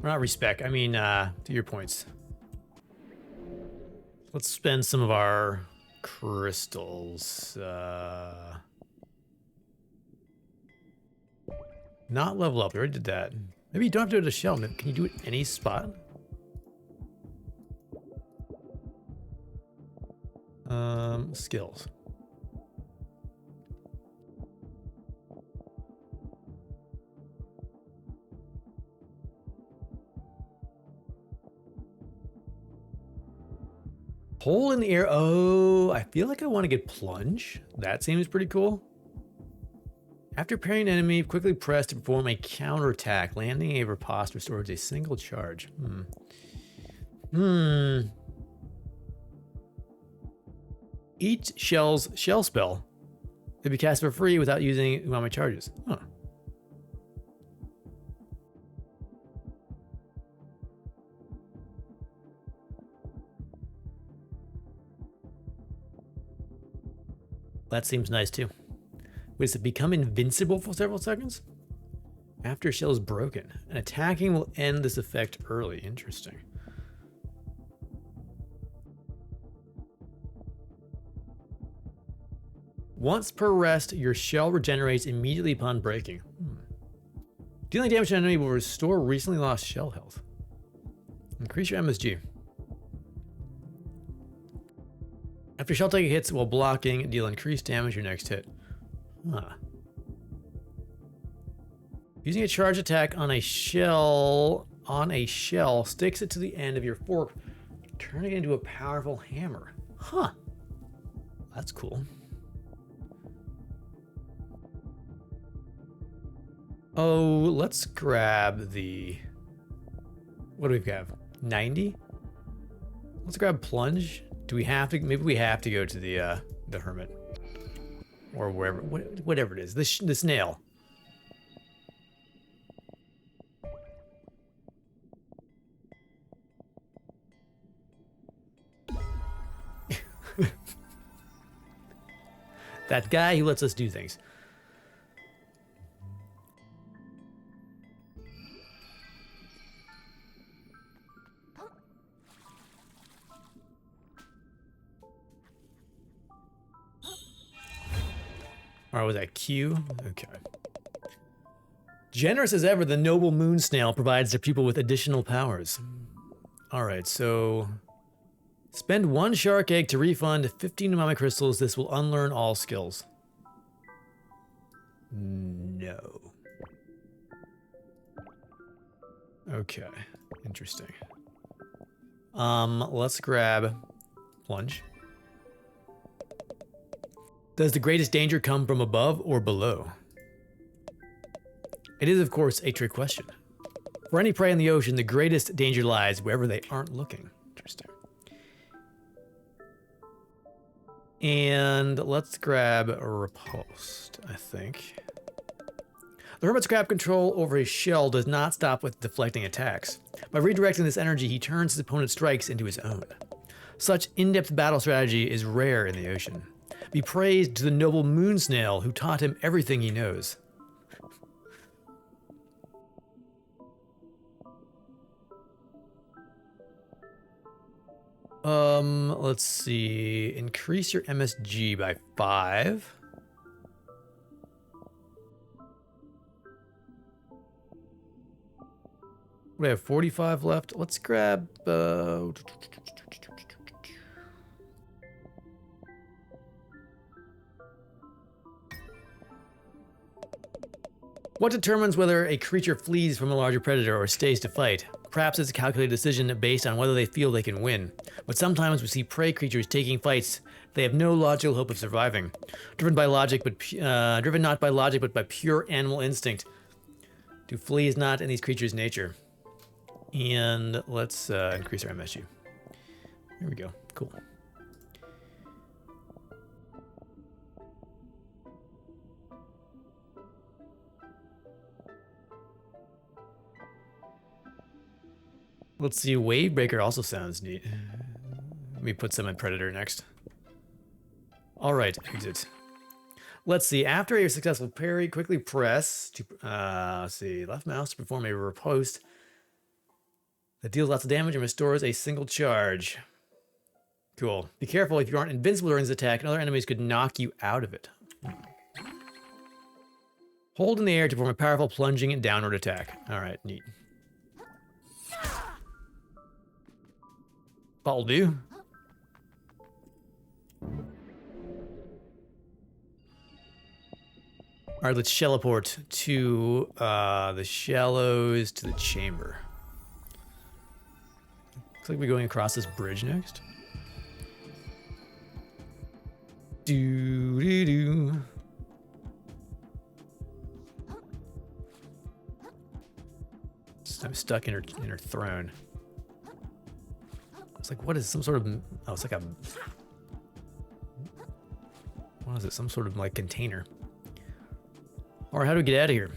Or not respec, I mean, to your points. Let's spend some of our crystals. Not level up, we already did that. Maybe you don't have to do it at a shell. Can you do it any spot? Skills. Hole in the air. Oh, I feel like I want to get plunge. That seems pretty cool. After parrying an enemy, quickly press to perform a counterattack. Landing a riposte restores a single charge. Each shell spell can be cast for free without using umami charges. Huh. That seems nice too. Wait, does it become invincible for several seconds? After a shell is broken, and attacking will end this effect early. Interesting. Once per rest, your shell regenerates immediately upon breaking. Dealing damage to an enemy will restore recently lost shell health. Increase your MSG. After shell taking hits while blocking, deal increased damage your next hit. Huh. Using a charge attack on a shell sticks it to the end of your fork, turning it into a powerful hammer. Huh. That's cool. Oh, let's grab the... What do we have? 90? Let's grab plunge. Do we have to? Maybe we have to go to the hermit. Or wherever, whatever it is. The snail. That guy who lets us do things. Or was that Q? Okay. Generous as ever, the noble moon snail provides their pupil with additional powers. Alright, so... Spend 1 shark egg to refund 15 umami crystals. This will unlearn all skills. No. Okay, interesting. Let's grab plunge. Does the greatest danger come from above or below? It is, of course, a trick question. For any prey in the ocean, the greatest danger lies wherever they aren't looking. Interesting. And let's grab a riposte, I think. The hermit's grab control over his shell does not stop with deflecting attacks. By redirecting this energy, he turns his opponent's strikes into his own. Such in-depth battle strategy is rare in the ocean. Be praised to the noble moon snail who taught him everything he knows. Let's see. Increase your MSG by 5. We have 45 left. Let's grab what determines whether a creature flees from a larger predator or stays to fight? Perhaps it's a calculated decision based on whether they feel they can win. But sometimes we see prey creatures taking fights they have no logical hope of surviving. Driven not by logic, but by pure animal instinct. To flee is not in these creatures' nature. And let's increase our MSG. Here we go. Cool. Let's see, Wavebreaker also sounds neat. Let me put some in Predator next. Alright, exit. Let's see, after a successful parry, quickly press to, let's see, left mouse to perform a riposte. That deals lots of damage and restores a single charge. Cool. Be careful, if you aren't invincible during this attack, and other enemies could knock you out of it. Hold in the air to perform a powerful plunging and downward attack. Alright, neat. That'll do. Alright, let's teleport to the shallows to the chamber. Looks like we're going across this bridge next. Do-do-do. I'm stuck in her throne. It's like, what is some sort of... Oh, it's like a... What is it? Some sort of, like, container. Or how do we get out of here?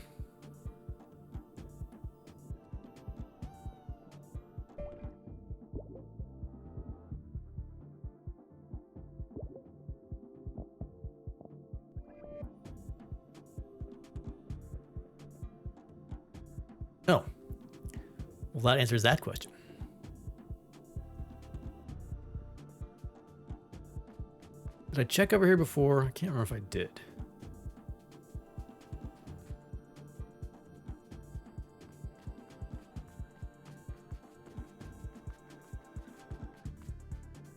Oh. Well, that answers that question. Did I check over here before? I can't remember if I did.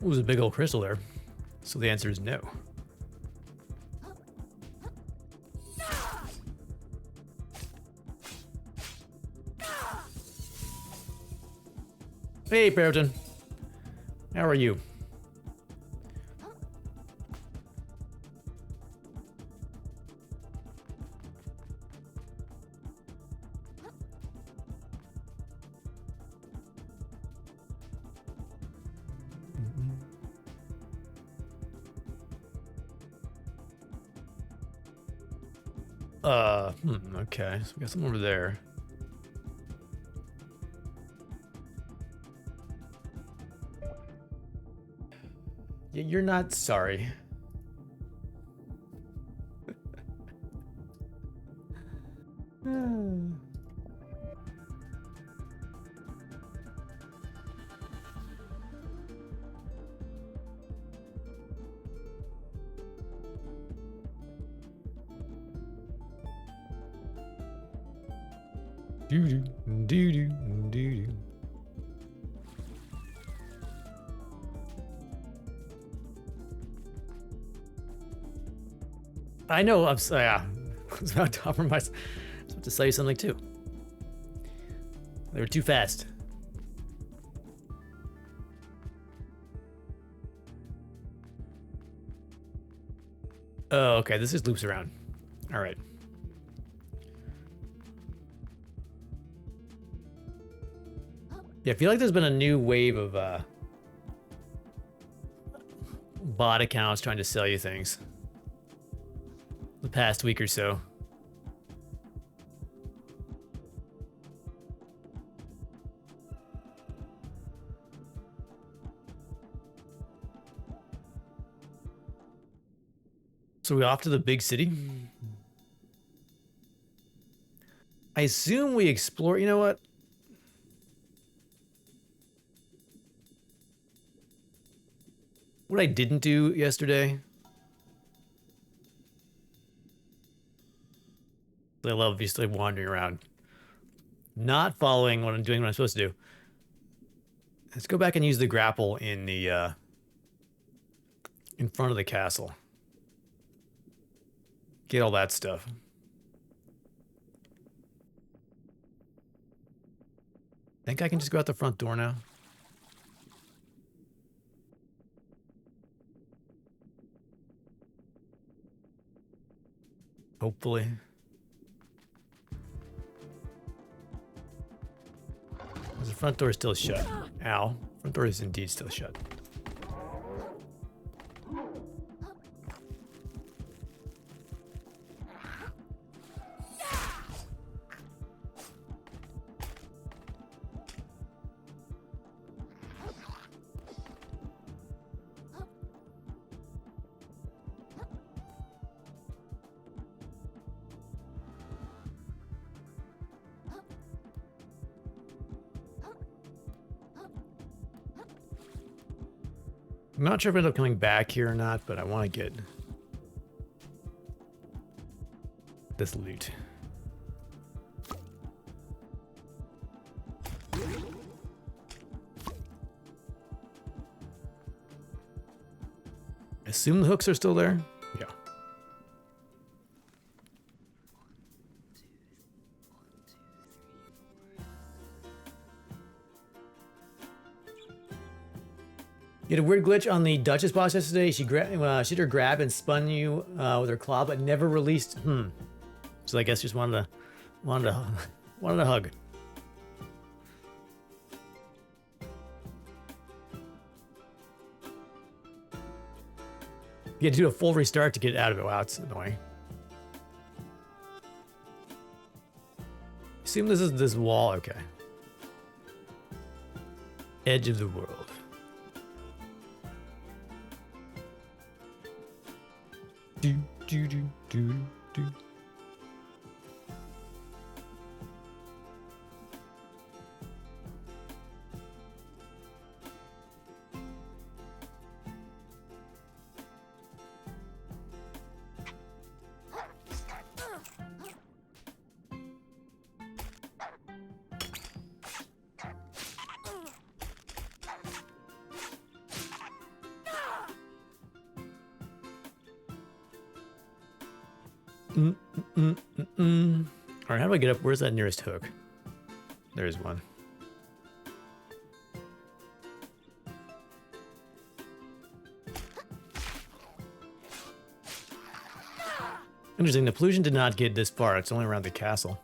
Ooh, there's a big old crystal there. So the answer is no. Hey, Pearton. How are you? Okay, so we got some over there. Yeah, you're not sorry. Do-do-do-do-do-do. I know, I'm sorry. Yeah. I was about to offer my... I was about to say something too. They were too fast. Oh, okay, this just loops around. All right. Yeah, I feel like there's been a new wave of bot accounts trying to sell you things the past week or so. So we off to the big city? I assume we explore, you know what? What I didn't do yesterday. I love just like wandering around. Not following what I'm doing, what I'm supposed to do. Let's go back and use the grapple in the in front of the castle. Get all that stuff. Think I can just go out the front door now? Hopefully. The front door is still shut. Ow. Front door is indeed still shut. I'm not sure if I end up coming back here or not, but I want to get this loot. Assume the hooks are still there? Yeah. You had a weird glitch on the Duchess boss yesterday. She did her grab and spun you with her claw, but never released. So I guess just wanted a hug. You had to do a full restart to get out of it. Wow, that's annoying. Assume this is this wall. Okay. Edge of the world. Do do do do do. All right, how do I get up? Where's that nearest hook? There's one. Interesting, the pollution did not get this far. It's only around the castle.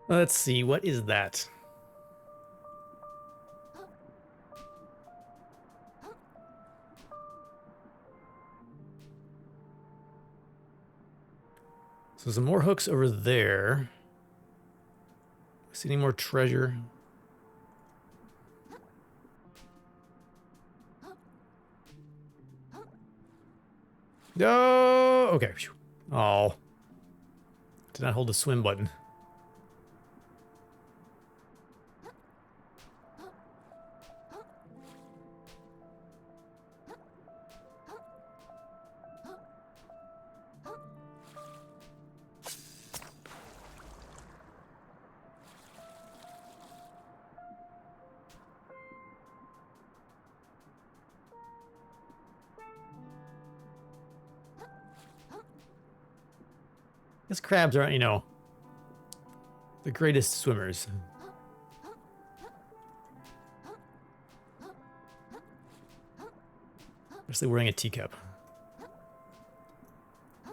Let's see, what is that? So some more hooks over there. See any more treasure? No. Okay. Oh. Did not hold the swim button. These crabs aren't, you know, the greatest swimmers. Especially wearing a teacup. A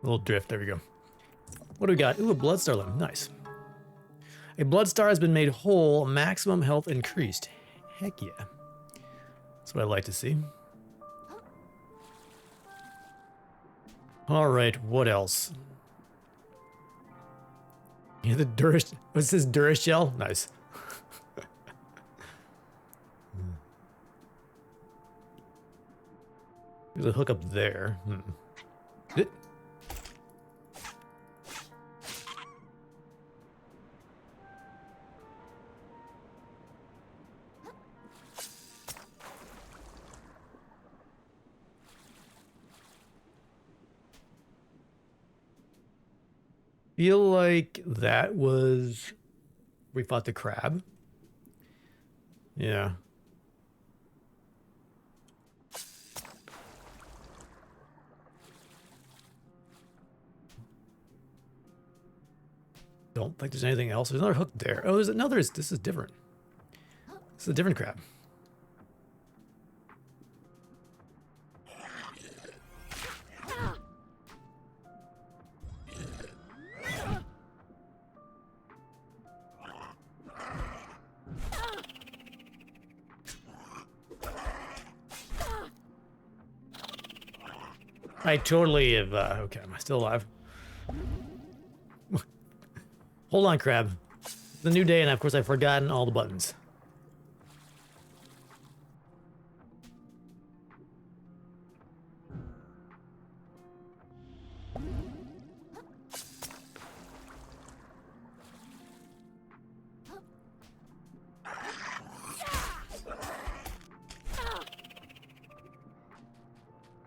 little drift, there we go. What do we got? Ooh, a blood star limb, nice. A blood star has been made whole, maximum health increased. Heck yeah. That's what I'd like to see. All right, what else? Yeah, the Durst. What's this, Durashell? Nice. There's a hook up there. It. Feel like that was we fought the crab. Yeah. Don't think there's anything else. There's another hook there. Oh, there's another. This is different. This is a different crab. I totally have, okay, am I still alive? Hold on, crab. It's a new day, and of course I've forgotten all the buttons.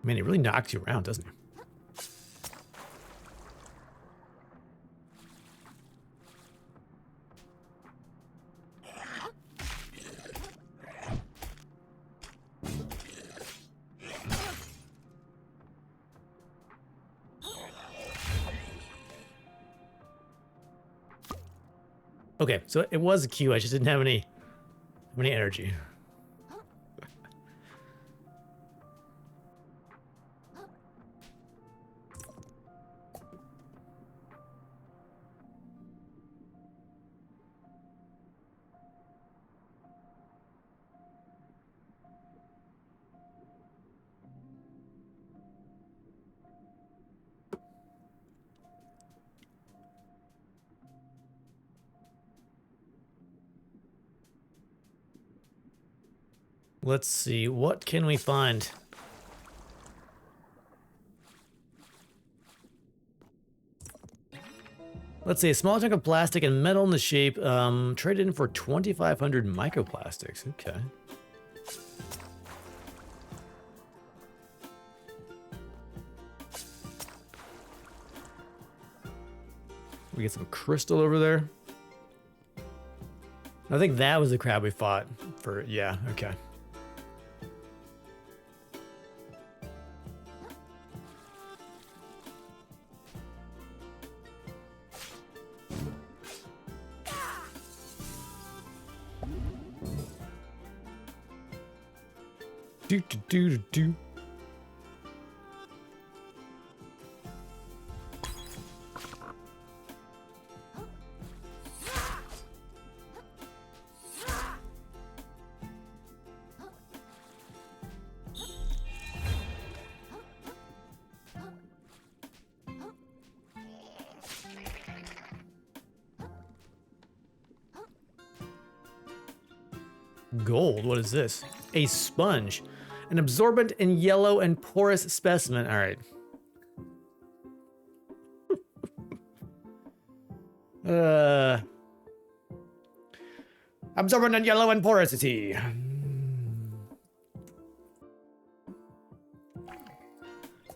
Man, he really knocks you around, doesn't he? Okay, so it was a queue. I just didn't have any energy. Let's see, what can we find? Let's see, a small chunk of plastic and metal in the shape, traded in for 2,500 microplastics. Okay. We get some crystal over there. I think that was the crab we fought for, yeah, okay. Do do do do do. Gold, what is this? A sponge. An absorbent in yellow and porous specimen. All right. Absorbent in yellow and porosity.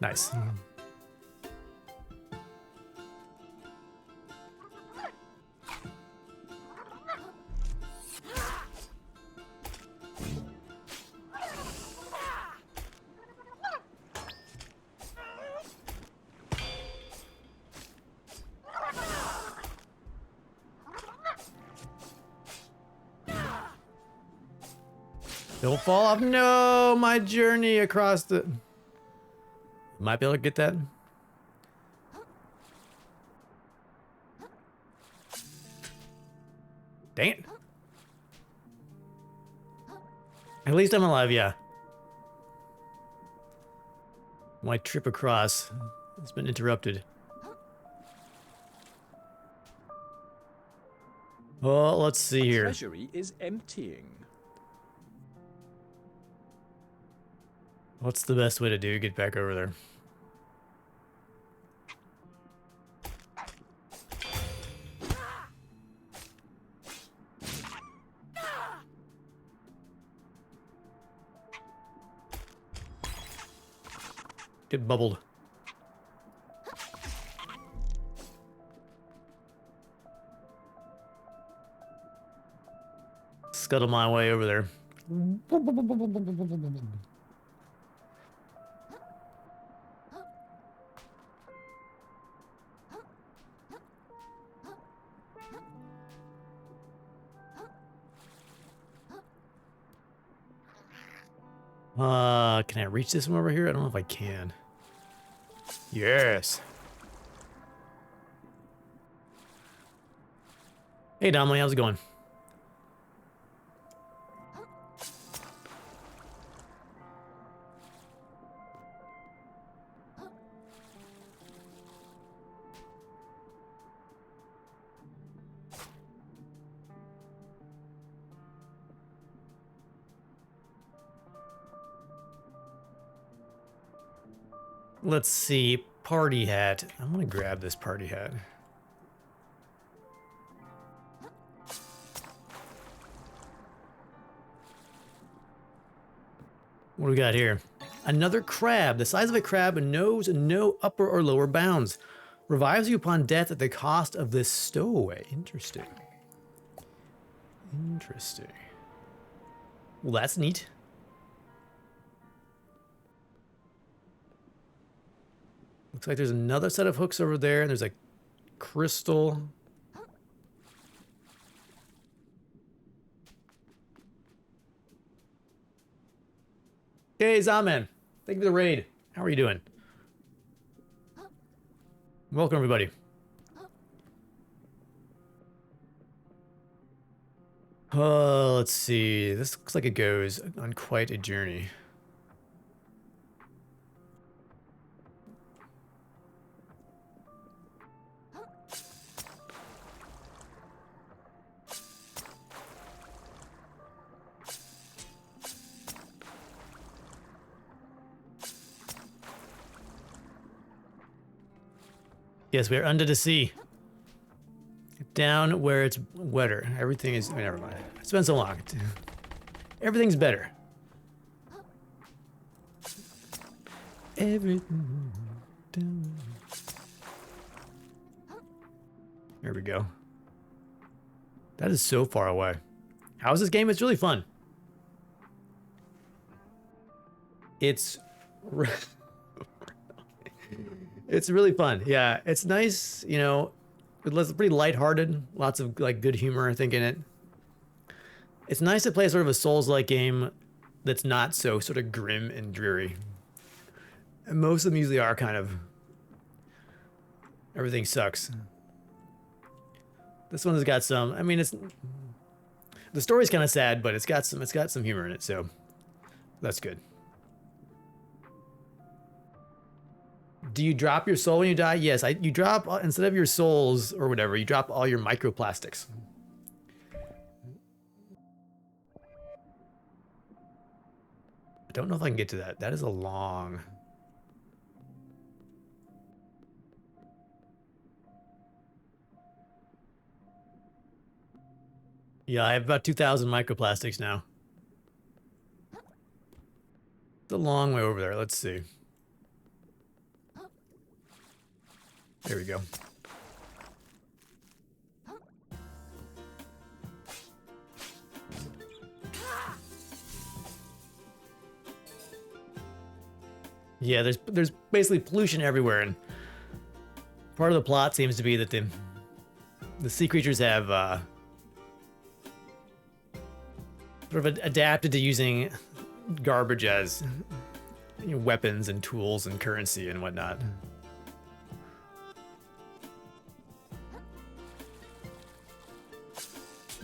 Nice. Don't fall off. No, my journey across the... Might be able to get that. Dang it. At least I'm alive, yeah. My trip across has been interrupted. Well, let's see here. Treasury is emptying. What's the best way to do? Get back over there. Get bubbled. Scuttle my way over there. Can I reach this one over here? I don't know if I can. Yes. Hey, Domly, how's it going? Let's see. Party hat. I'm gonna grab this party hat. What do we got here? Another crab. The size of a crab knows no upper or lower bounds. Revives you upon death at the cost of this stowaway. Interesting. Interesting. Well, that's neat. Looks like there's another set of hooks over there, and there's a crystal. Hey, Zaman. Thank you for the raid. How are you doing? Welcome, everybody. Let's see. This looks like it goes on quite a journey. Yes, we are under the sea. Down where it's wetter. Everything is... Oh, never mind. It's been so long. Everything's better. Everything down. There we go. That is so far away. How's this game? It's really fun. It's... It's really fun. Yeah, it's nice, you know, it's pretty lighthearted. Lots of like good humor, I think, in it. It's nice to play sort of a Souls-like game that's not so sort of grim and dreary. And most of them usually are kind of... Everything sucks. This one has got some... I mean, it's... The story's kind of sad, but it's got some humor in it, so... That's good. Do you drop your soul when you die? Yes, you drop, instead of your souls or whatever, you drop all your microplastics. I don't know if I can get to that. That is a long... Yeah, I have about 2,000 microplastics now. It's a long way over there. Let's see. There we go. Yeah, there's basically pollution everywhere, and part of the plot seems to be that the sea creatures have sort of adapted to using garbage as, you know, weapons and tools and currency and whatnot.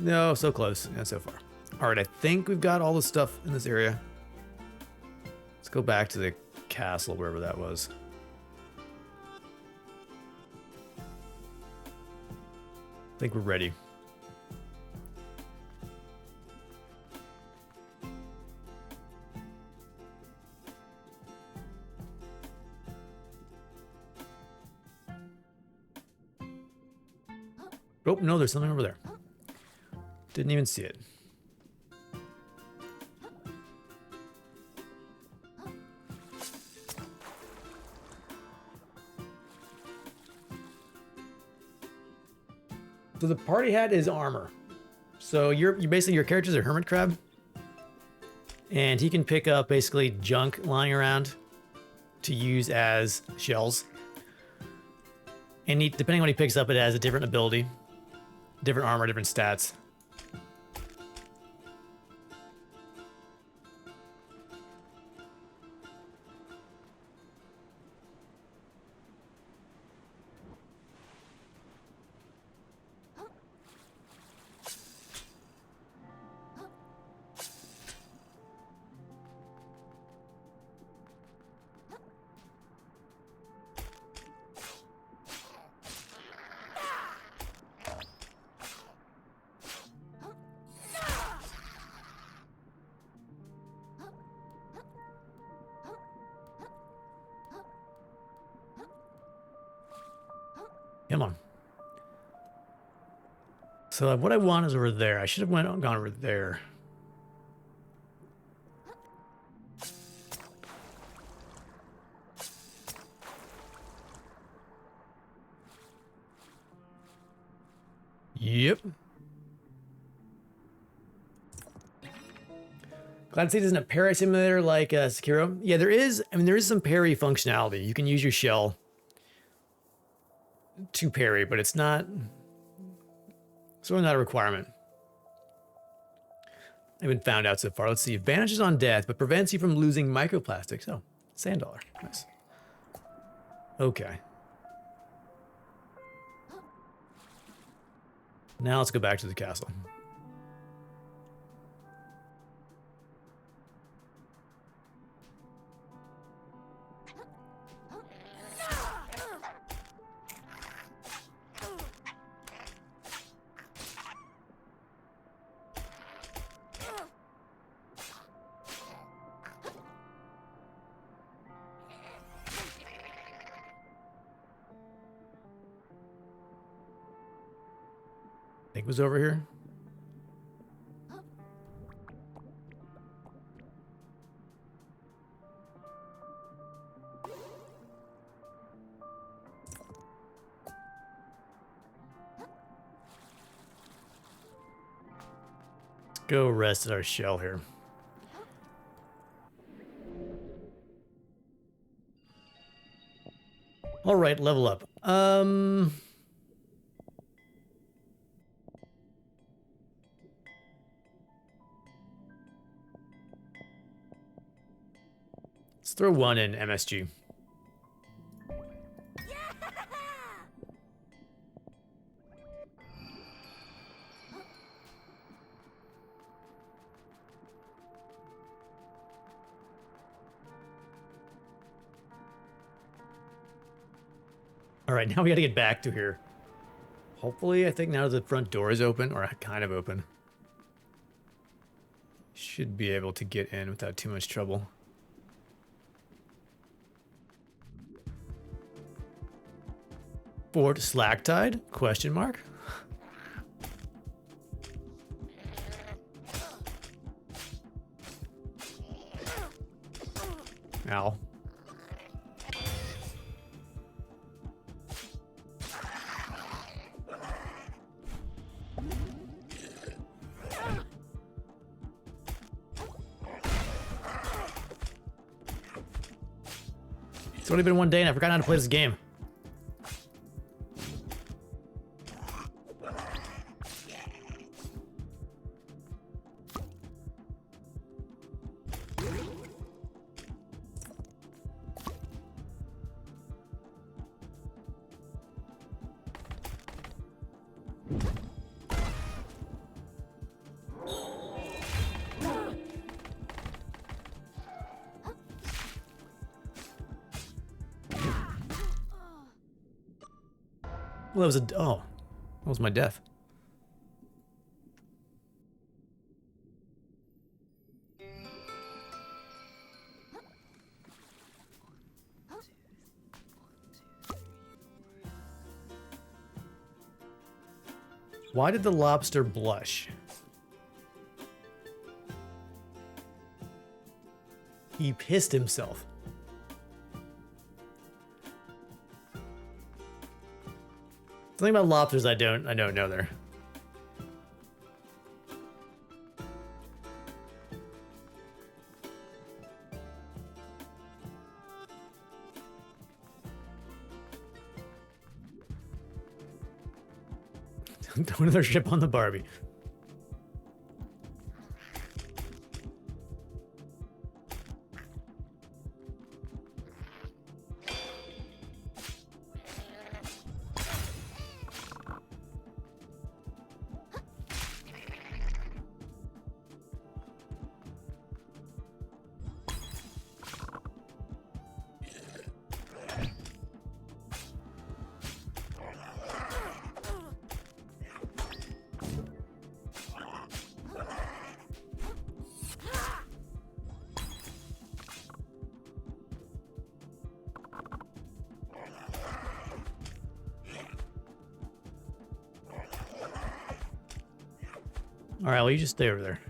No, so close. Yeah, so far. All right, I think we've got all the stuff in this area. Let's go back to the castle, wherever that was. I think we're ready. Oh, no, there's something over there. Didn't even see it. So the party hat is armor. So you're basically, your character's a hermit crab, and he can pick up basically junk lying around to use as shells. And he, depending on what he picks up, it has a different ability, different armor, different stats. Come on. So what I want is over there. I should have gone over there. Yep. Glad State isn't a parry simulator like Sekiro. Yeah, there is. I mean, there is some parry functionality. You can use your shell to parry, but it's not. It's really not a requirement. I haven't found out so far. Let's see. Banishes on death, but prevents you from losing microplastics. Oh, sand dollar. Nice. Okay. Now let's go back to the castle. I think it was over here. Let's go rest at our shell here. All right, level up. Let's throw one in MSG. All right, now we got to get back to here. Hopefully, I think now the front door is open, or kind of open. Should be able to get in without too much trouble. Fort Slacktide? Question mark? Ow. It's only been one day and I forgot how to play this game. Well, that was that was my death. Why did the lobster blush? He pissed himself. Something about lobsters I don't know there. Throw another ship on the Barbie. All right, well, you just stay over there.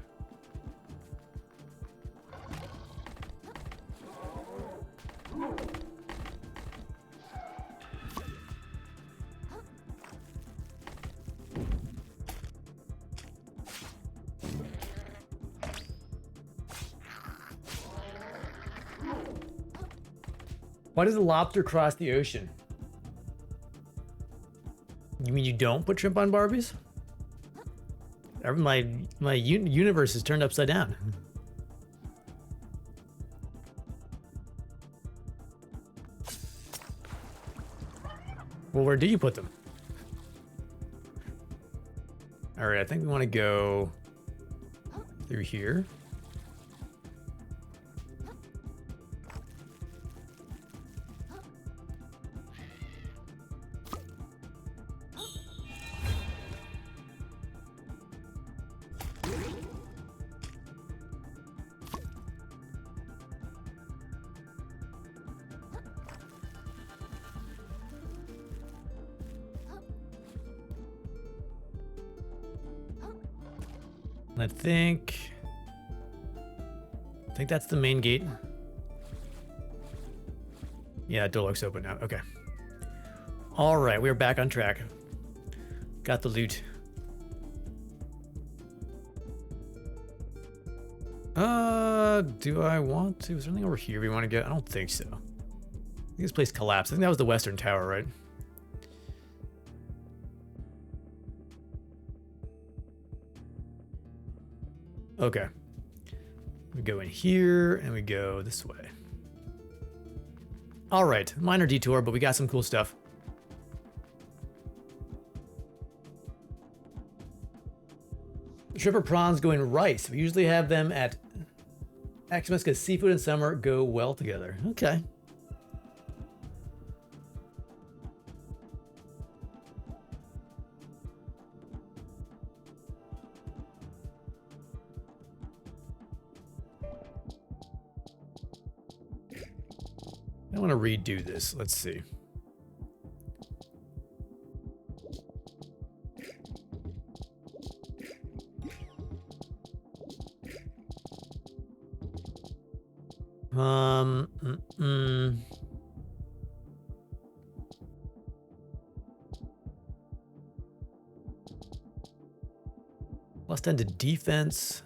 Why does the lobster cross the ocean? You mean you don't put shrimp on Barbies? My universe is turned upside down. Well, where do you put them? All right, I think we want to go through here. I think that's the main gate. Yeah, that door looks open now. Okay. All right, we're back on track. Got the loot. Do I want to? Is there anything over here we want to get? I don't think so. I think this place collapsed. I think that was the Western Tower, right? Okay. We go in here and we go this way. All right, minor detour, but we got some cool stuff. Shrimp or prawns go in rice. We usually have them at Xmas because seafood and summer go well together. Okay. I want to redo this. Let's see. Plus 10 to defense.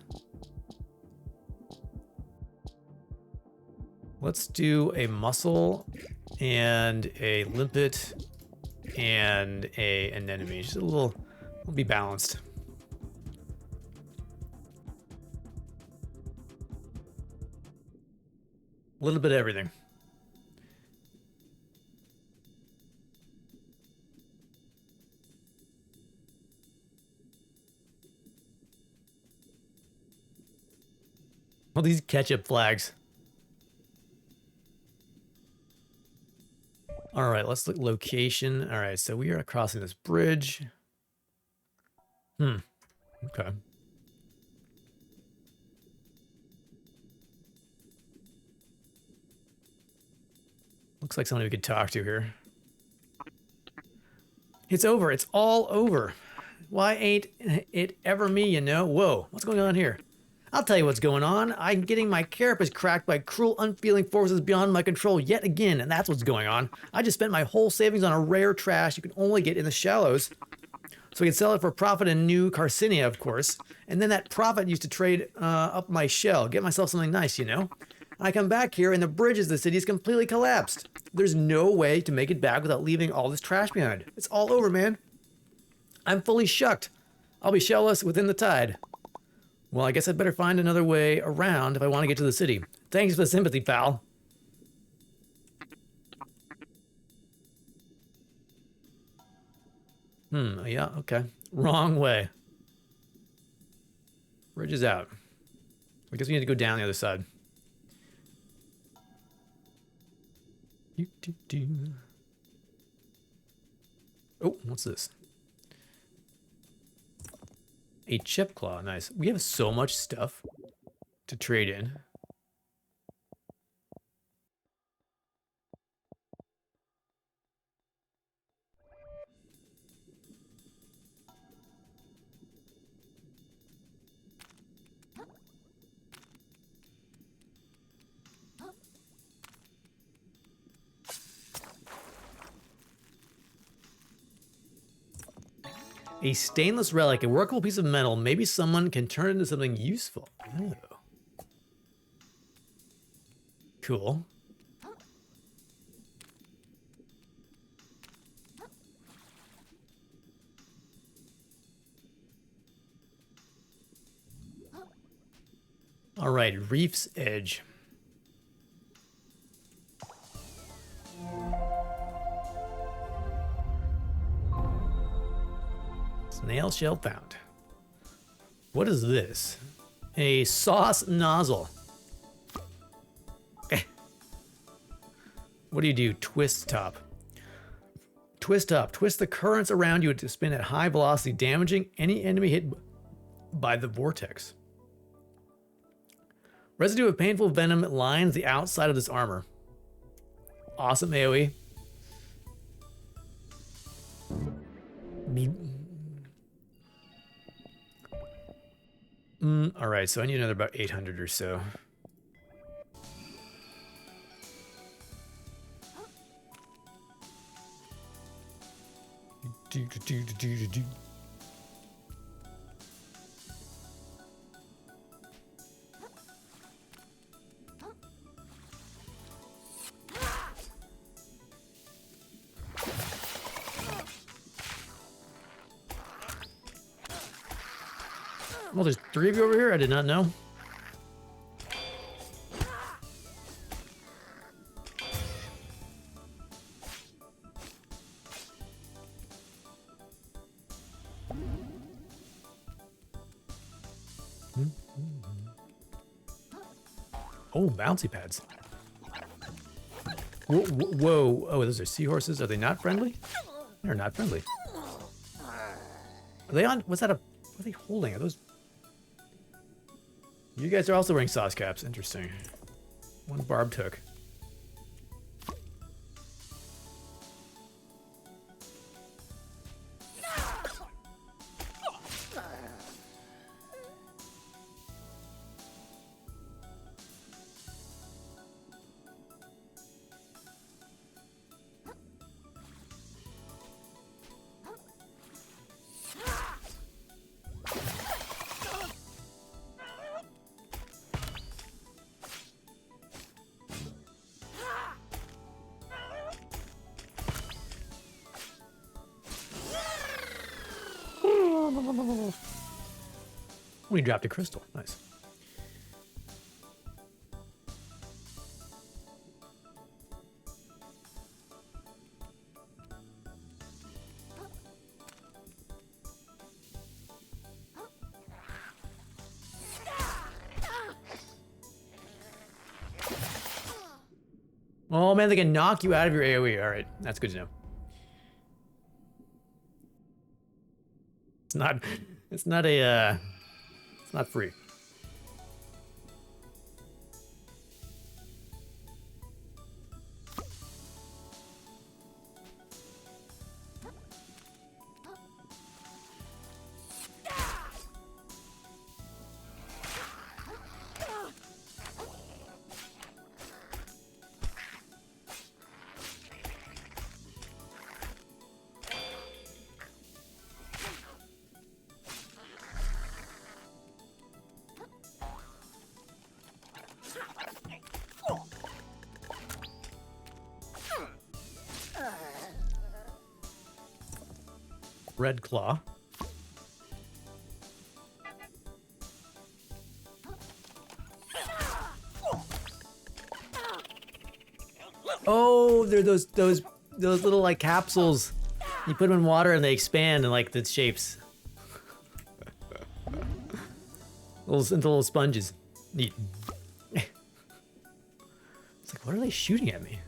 Let's do a muscle and a limpet and an enemy. Just a little, we'll be balanced. A little bit of everything. All these ketchup flags. All right, let's look location. All right, so we are crossing this bridge. Okay. Looks like somebody we could talk to here. It's over. It's all over. Why ain't it ever me, you know? Whoa, what's going on here? I'll tell you what's going on. I'm getting my carapace cracked by cruel, unfeeling forces beyond my control yet again, and that's what's going on. I just spent my whole savings on a rare trash you can only get in the shallows. So we can sell it for profit in new Carcinia, of course. And then that profit used to trade up my shell, get myself something nice, you know? I come back here and the bridges of the city is completely collapsed. There's no way to make it back without leaving all this trash behind. It's all over, man. I'm fully shucked. I'll be shellless within the tide. Well, I guess I'd better find another way around if I want to get to the city. Thanks for the sympathy, pal. Yeah, okay. Wrong way. Bridge is out. I guess we need to go down the other side. Oh, what's this? A chip claw, nice. We have so much stuff to trade in. A stainless relic, a workable piece of metal. Maybe someone can turn it into something useful. Oh. Cool. All right, Reef's Edge. Snail shell found. What is this? A sauce nozzle. What do you do? Twist top. Twist up. Twist the currents around you to spin at high velocity, damaging any enemy hit by the vortex. Residue of painful venom lines the outside of this armor. Awesome AoE. All right, so I need another about 800 or so. Well, there's 3 of you over here. I did not know. Oh, bouncy pads. Whoa, whoa. Oh, those are seahorses. Are they not friendly? They're not friendly. Are they on? What's that? What are they holding? Are those? You guys are also wearing sauce caps. Interesting. One barbed hook. We dropped a crystal. Nice. Oh man, they can knock you out of your AoE. All right, that's good to know. It's not free. Red claw. Oh, they're those little like capsules. You put them in water and they expand in like the shapes. Into little sponges. Neat. It's like, what are they shooting at me?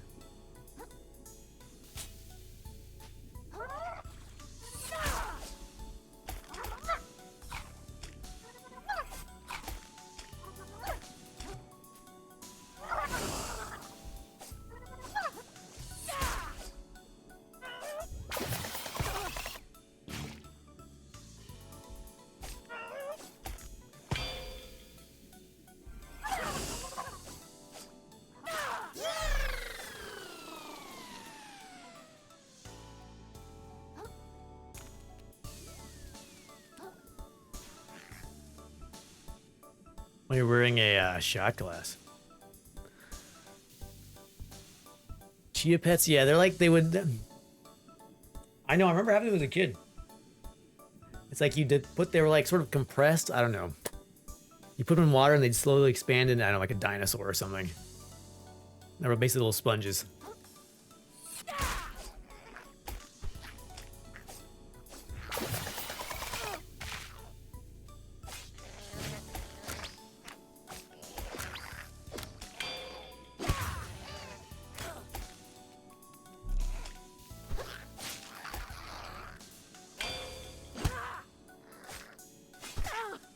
You're wearing a shot glass. Chia pets, yeah, they're like, they would... I know, I remember having them as a kid. It's like you did put, they were like sort of compressed, I don't know. You put them in water and they'd slowly expand into, I don't know, like a dinosaur or something. They were basically little sponges.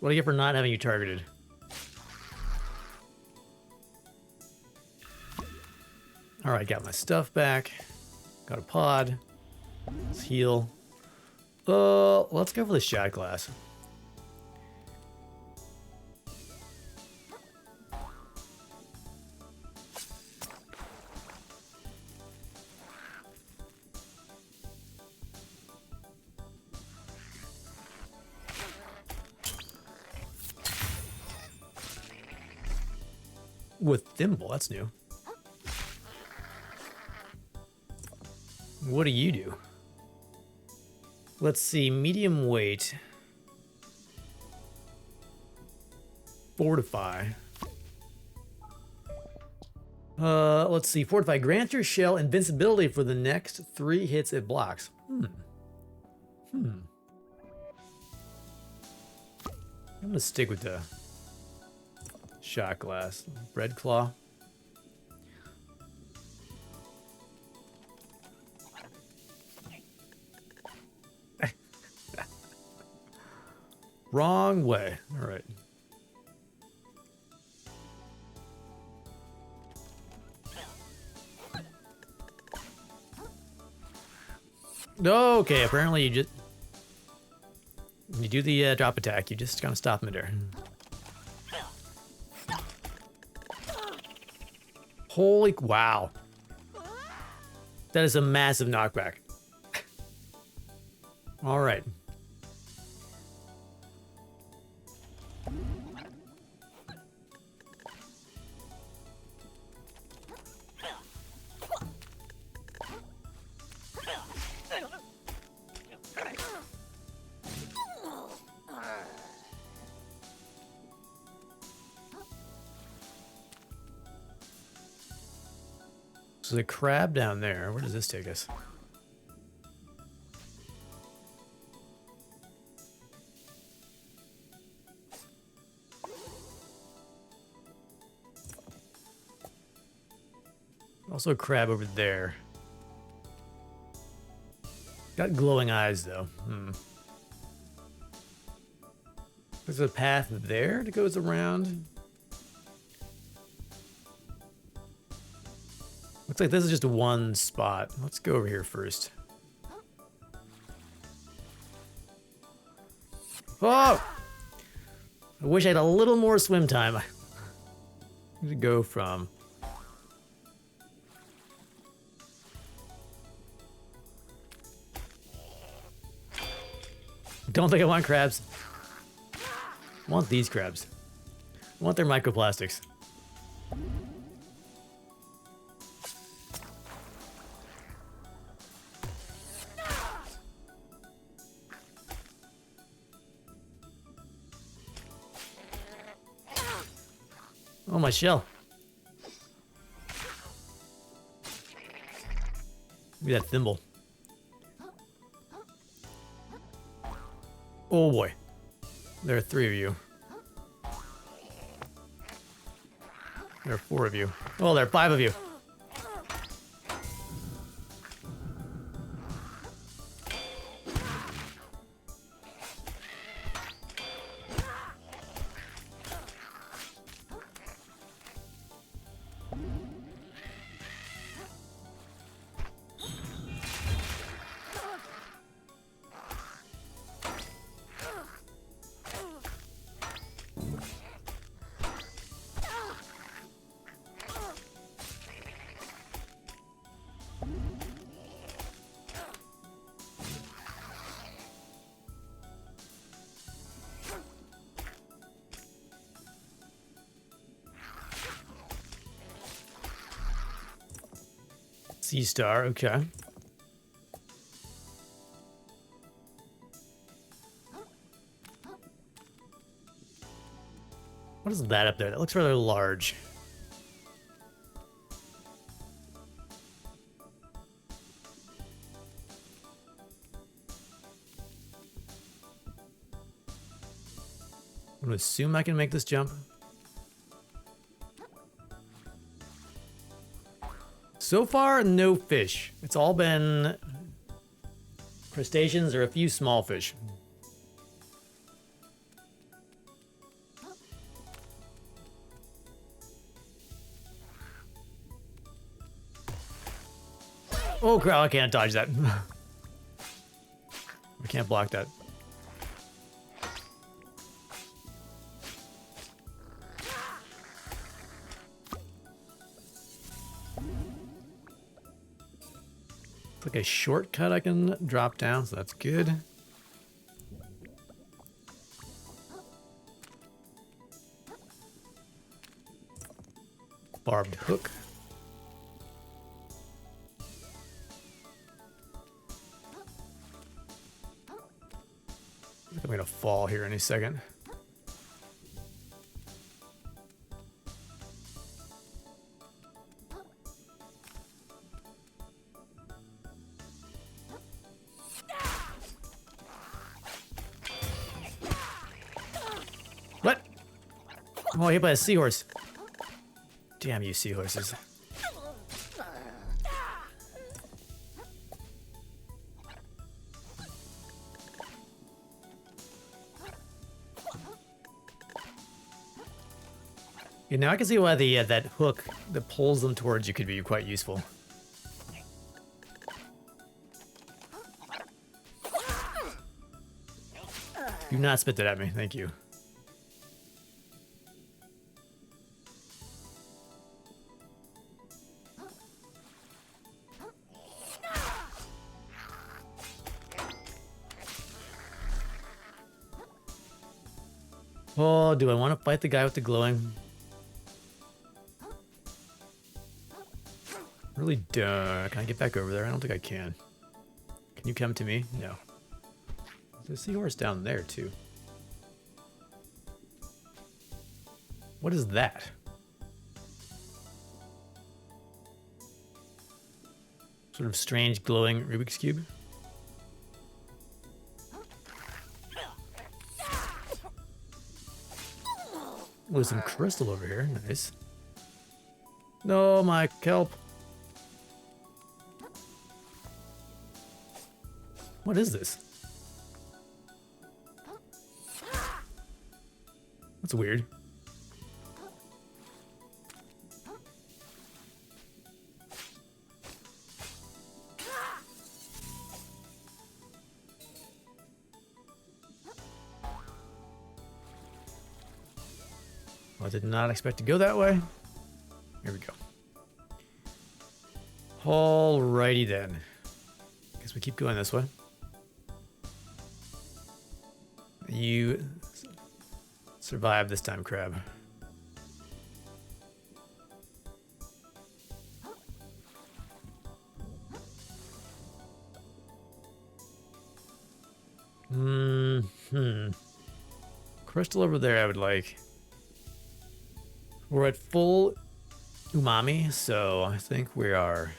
What do you get for not having you targeted? Alright, got my stuff back. Got a pod. Let's heal. Let's go for the shot glass. With thimble, that's new. What do you do? Let's see, medium weight. Fortify. Let's see, fortify grants your shell invincibility for the next 3 hits it blocks. I'm gonna stick with the shot glass. Bread claw. Wrong way. All right. Okay, apparently you just... When you do the drop attack, you just gotta stop midair. Holy... Wow. That is a massive knockback. All right. So the crab down there, where does this take us? Also a crab over there. Got glowing eyes though. There's a path there that goes around. Looks like this is just one spot. Let's go over here first. Oh! I wish I had a little more swim time. I need to go from... Don't think I want crabs. I want these crabs. I want their microplastics. Oh, my shell. Look at that thimble. Oh boy. There are 3 of you. There are 4 of you. Oh, there are 5 of you. Sea star, okay. What is that up there? That looks rather large. I'm gonna assume I can make this jump. So far, no fish. It's all been crustaceans or a few small fish. Oh crap, I can't dodge that. I can't block that. It's like a shortcut I can drop down, so that's good. Barbed hook. I'm gonna fall here any second. What? Oh, hit by a seahorse. Damn you, seahorses. Yeah, now I can see why the that hook that pulls them towards you could be quite useful. Do not spit that at me, thank you. Oh, do I want to fight the guy with the glowing? Really don't. Can I get back over there? I don't think I can. Can you come to me? No. There's a seahorse down there, too. What is that? Sort of strange glowing Rubik's Cube. Oh, there's some crystal over here. Nice. No, my kelp. What is this? That's weird. I did not expect to go that way. Here we go. Alrighty then. Guess we keep going this way. You survive this time, crab. Crystal over there I would like. We're at full umami, so I think we are...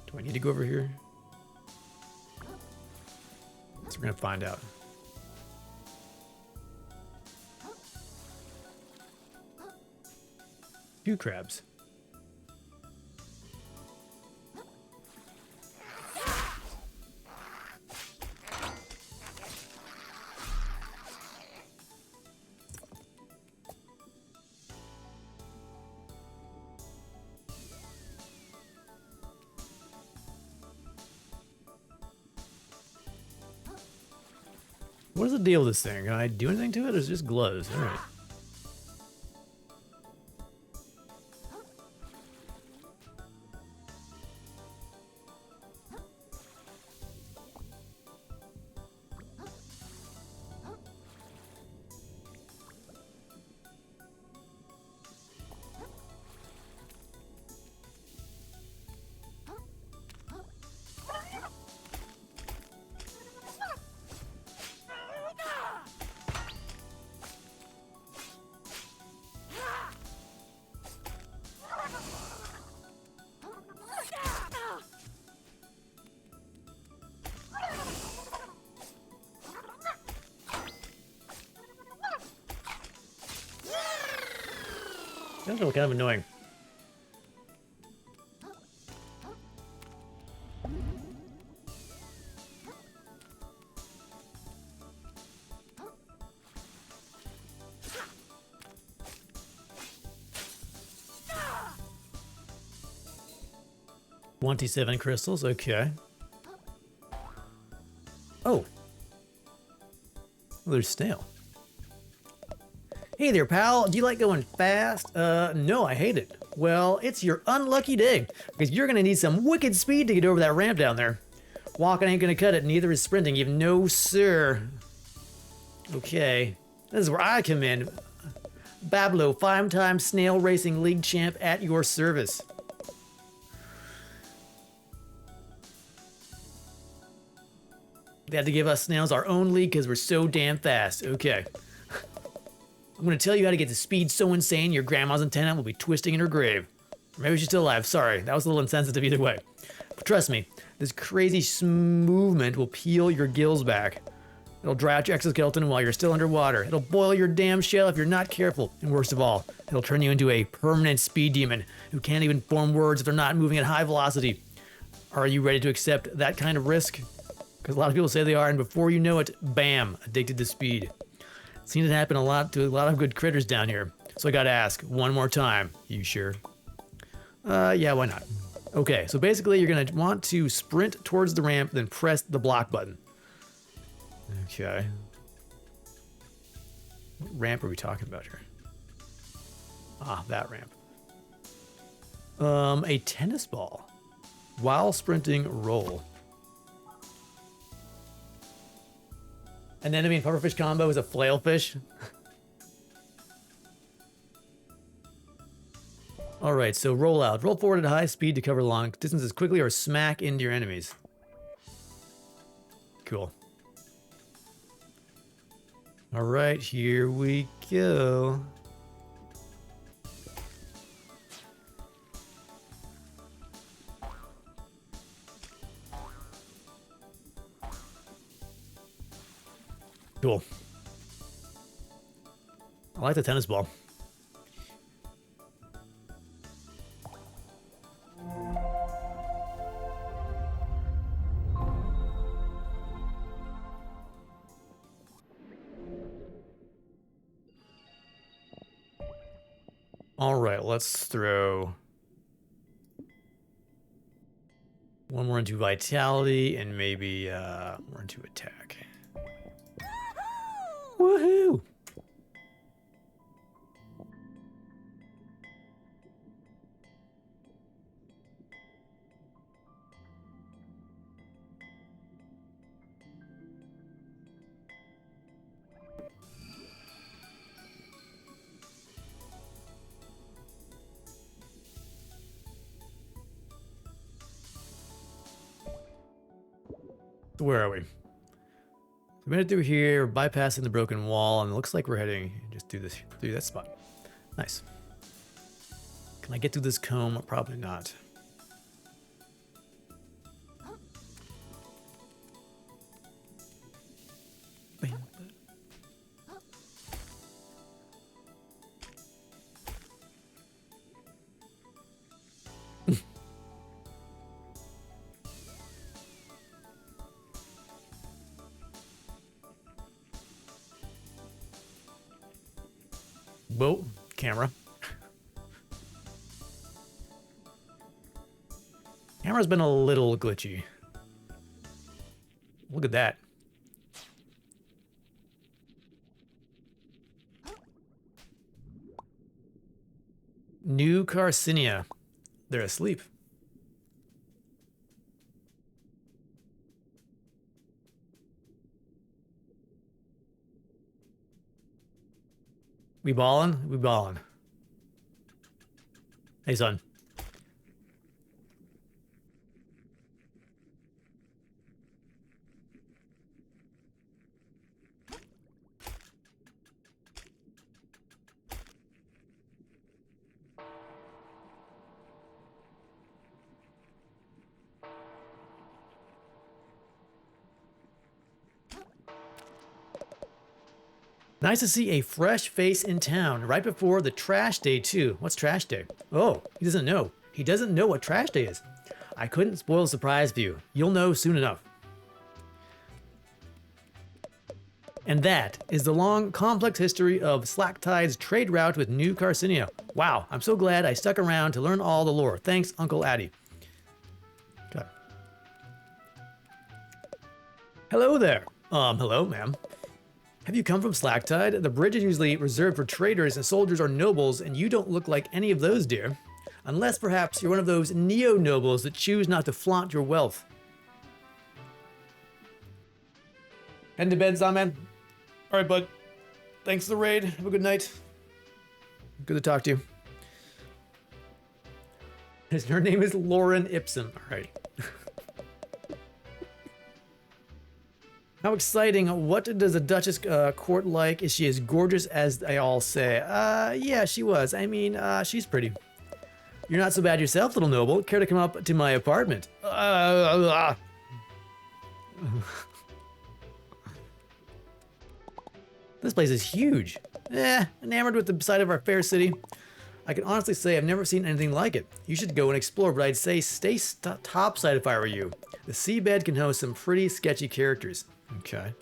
Do I need to go over here? So we're gonna find out. Two crabs. What is the deal with this thing? Can I do anything to it, or is it just glows? All right. Sounds kind of annoying. $27 crystals, okay. Oh. Well, there's snail. Hey there, pal. Do you like going fast? No, I hate it. Well, it's your unlucky day, because you're gonna need some wicked speed to get over that ramp down there. Walking ain't gonna cut it, neither is sprinting, even no sir. Okay, this is where I come in. Bablo, 5-time Snail Racing League champ at your service. They had to give us snails our own league because we're so damn fast. Okay. I'm gonna tell you how to get the speed so insane your grandma's antenna will be twisting in her grave. Or maybe she's still alive. Sorry, that was a little insensitive either way. But trust me, this crazy movement will peel your gills back. It'll dry out your exoskeleton while you're still underwater. It'll boil your damn shell if you're not careful. And worst of all, it'll turn you into a permanent speed demon who can't even form words if they're not moving at high velocity. Are you ready to accept that kind of risk? Because a lot of people say they are, and before you know it, bam, addicted to speed. Seen it happen a lot to a lot of good critters down here. So I gotta ask, one more time, you sure? Yeah, why not? Okay, so basically you're gonna want to sprint towards the ramp, then press the block button. Okay. What ramp are we talking about here? Ah, that ramp. A tennis ball. While sprinting, roll. An enemy and pufferfish combo is a flailfish. Alright, so roll out. Roll forward at high speed to cover long distances quickly or smack into your enemies. Cool. Alright, here we go. Cool. I like the tennis ball. All right, let's throw one more into vitality and maybe more into attack. Woohoo! Where are we? We made it through here, bypassing the broken wall, and it looks like we're heading just through that spot. Nice. Can I get through this comb? Probably not. Whoa, camera. Camera's been a little glitchy. Look at that. New Carcinia. They're asleep. We ballin'? We ballin'. Hey, son. Nice to see a fresh face in town right before the trash day too. What's trash day? Oh, he doesn't know. He doesn't know what trash day is. I couldn't spoil the surprise for you. You'll know soon enough. And that is the long, complex history of Slacktide's trade route with New Carcinia. Wow, I'm so glad I stuck around to learn all the lore. Thanks, Uncle Addy. Okay. Hello there. Hello, ma'am. Have you come from Slacktide? The bridge is usually reserved for traders and soldiers or nobles, and you don't look like any of those, dear. Unless perhaps you're one of those neo-nobles that choose not to flaunt your wealth. Heading to bed, Zaman. All right, bud. Thanks for the raid. Have a good night. Good to talk to you. Her name is Lauren Ipsum. All right. How exciting. What does the Duchess court like? Is she as gorgeous as they all say? Yeah, she was. I mean, she's pretty. You're not so bad yourself, little noble. Care to come up to my apartment? This place is huge. Enamored with the sight of our fair city. I can honestly say I've never seen anything like it. You should go and explore, but I'd say stay topside if I were you. The seabed can host some pretty sketchy characters. Okay.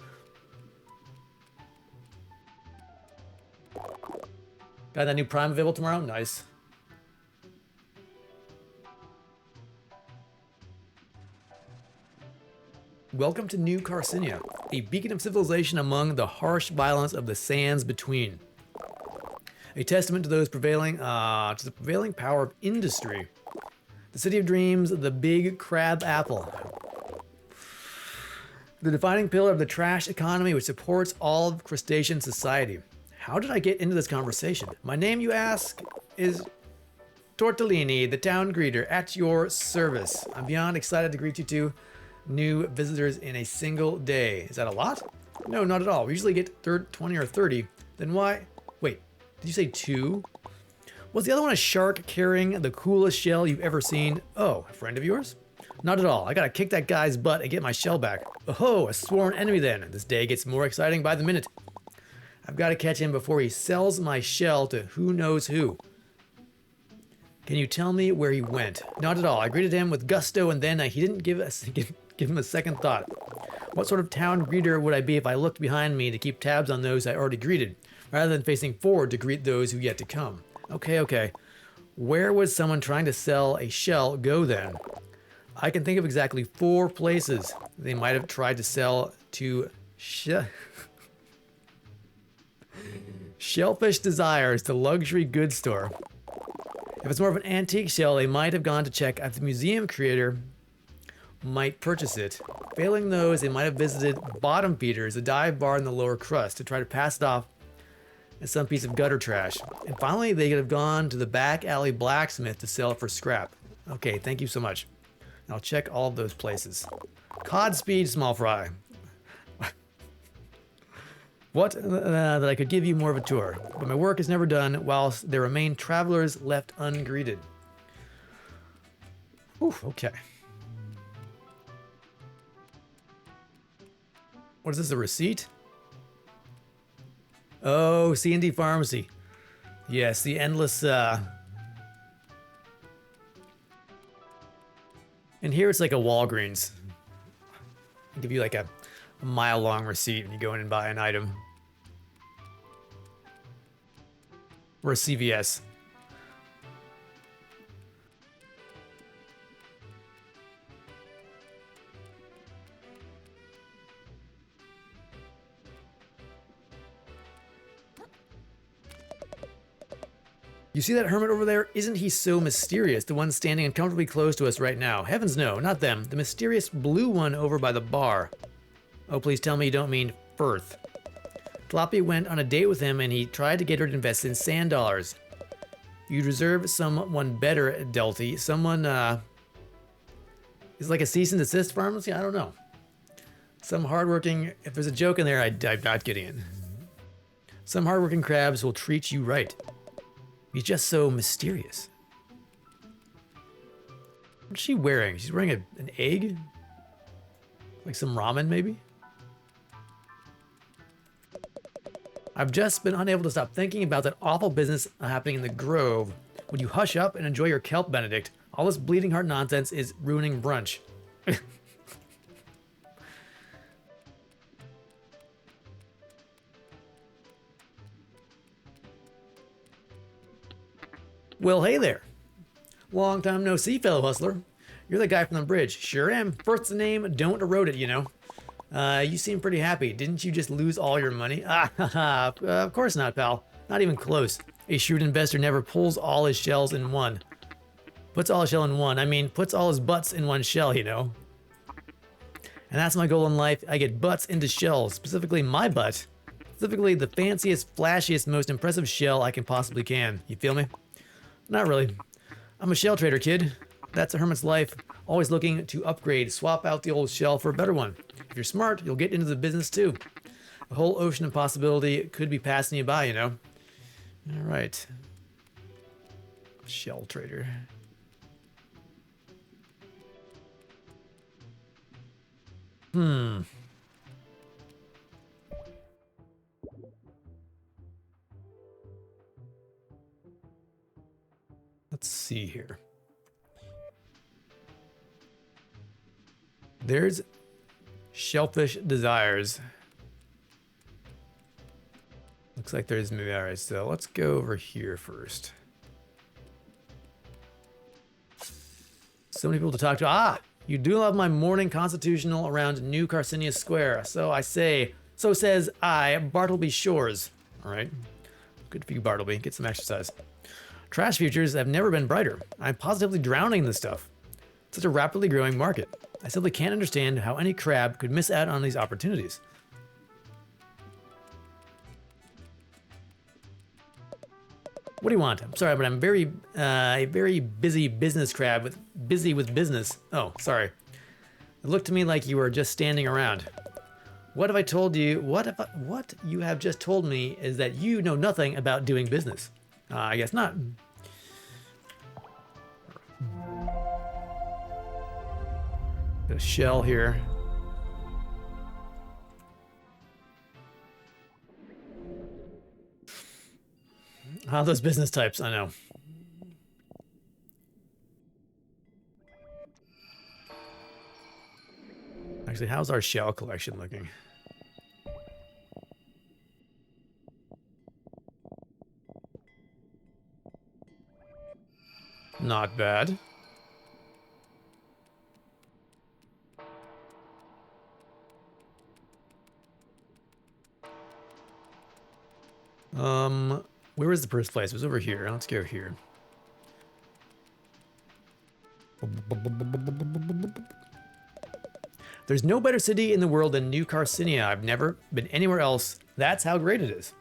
Got that new Prime available tomorrow? Nice. Welcome to New Carcinia, a beacon of civilization among the harsh violence of the sands between. A testament to the prevailing power of industry. The city of dreams, the big crab apple. The defining pillar of the trash economy which supports all of crustacean society. How did I get into this conversation? My name, you ask, is Tortellini, the town greeter, at your service. I'm beyond excited to greet you two new visitors in a single day. Is that a lot? No, not at all. We usually get 20 or 30. Then why? Wait, did you say 2? Was the other one a shark carrying the coolest shell you've ever seen? Oh, a friend of yours? Not at all. I gotta kick that guy's butt and get my shell back. Oh, a sworn enemy then. This day gets more exciting by the minute. I've got to catch him before he sells my shell to who knows who. Can you tell me where he went? Not at all. I greeted him with gusto and then he didn't give him a second thought. What sort of town greeter would I be if I looked behind me to keep tabs on those I already greeted, rather than facing forward to greet those who yet to come? Okay. Where would someone trying to sell a shell go then? I can think of exactly 4 places they might have tried to sell to Shellfish Desires, the luxury goods store. If it's more of an antique shell, they might have gone to check if the museum creator might purchase it. Failing those, they might have visited Bottom Feeders, a dive bar in the lower crust, to try to pass it off as some piece of gutter trash. And finally, they could have gone to the back alley blacksmith to sell it for scrap. Okay, thank you so much. I'll check all of those places. Godspeed, small fry. What that I could give you more of a tour, but my work is never done whilst there remain travelers left ungreeted. Ooh, okay. What is this, a receipt? Oh, C&D Pharmacy. Yes, the endless, And here it's like a Walgreens. I'll give you like a mile-long receipt when you go in and buy an item. Or a CVS. You see that hermit over there? Isn't he so mysterious? The one standing uncomfortably close to us right now. Heavens no, not them. The mysterious blue one over by the bar. Oh, please tell me you don't mean Firth. Floppy went on a date with him and he tried to get her to invest in sand dollars. You'd reserve someone better, Delty. Someone, is like a cease and desist pharmacy? I don't know. Some hardworking, if there's a joke in there, I'm not getting it. Some hardworking crabs will treat you right. He's just so mysterious. What's she wearing? She's wearing an egg? Like some ramen, maybe? I've just been unable to stop thinking about that awful business happening in the Grove. Would you hush up and enjoy your kelp, Benedict? All this bleeding heart nonsense is ruining brunch. Well, hey there. Long time no see, fellow hustler. You're the guy from the bridge. Sure am. First the name, don't erode it, you know. You seem pretty happy. Didn't you just lose all your money? Of course not, pal. Not even close. A shrewd investor never pulls all his shells in one. Puts all his shell in one. I mean, puts all his butts in one shell, you know. And that's my goal in life. I get butts into shells, specifically my butt. Specifically the fanciest, flashiest, most impressive shell I can possibly can. You feel me? Not really. I'm a shell trader, kid. That's a hermit's life. Always looking to upgrade, swap out the old shell for a better one. If you're smart, you'll get into the business too. A whole ocean of possibility could be passing you by, you know. All right. Shell trader. Let's see here. There's Shellfish Desires. Looks like there's maybe, all right, so let's go over here first. So many people to talk to. Ah, you do love my morning constitutional around New Carcinia Square. So I say, so says I, Bartleby Shores. All right, good for you, Bartleby. Get some exercise. Trash futures have never been brighter. I'm positively drowning in this stuff. It's such a rapidly growing market. I simply can't understand how any crab could miss out on these opportunities. What do you want? I'm sorry, but I'm a very busy business crab busy with business. Oh, sorry. It looked to me like you were just standing around. What have I told you? What you have just told me is that you know nothing about doing business. I guess not. Got a shell here. How those business types, I know. Actually, how's our shell collection looking? Not bad. Where was the first place? It was over here. Let's go here. There's no better city in the world than New Carcinia. I've never been anywhere else. That's how great it is.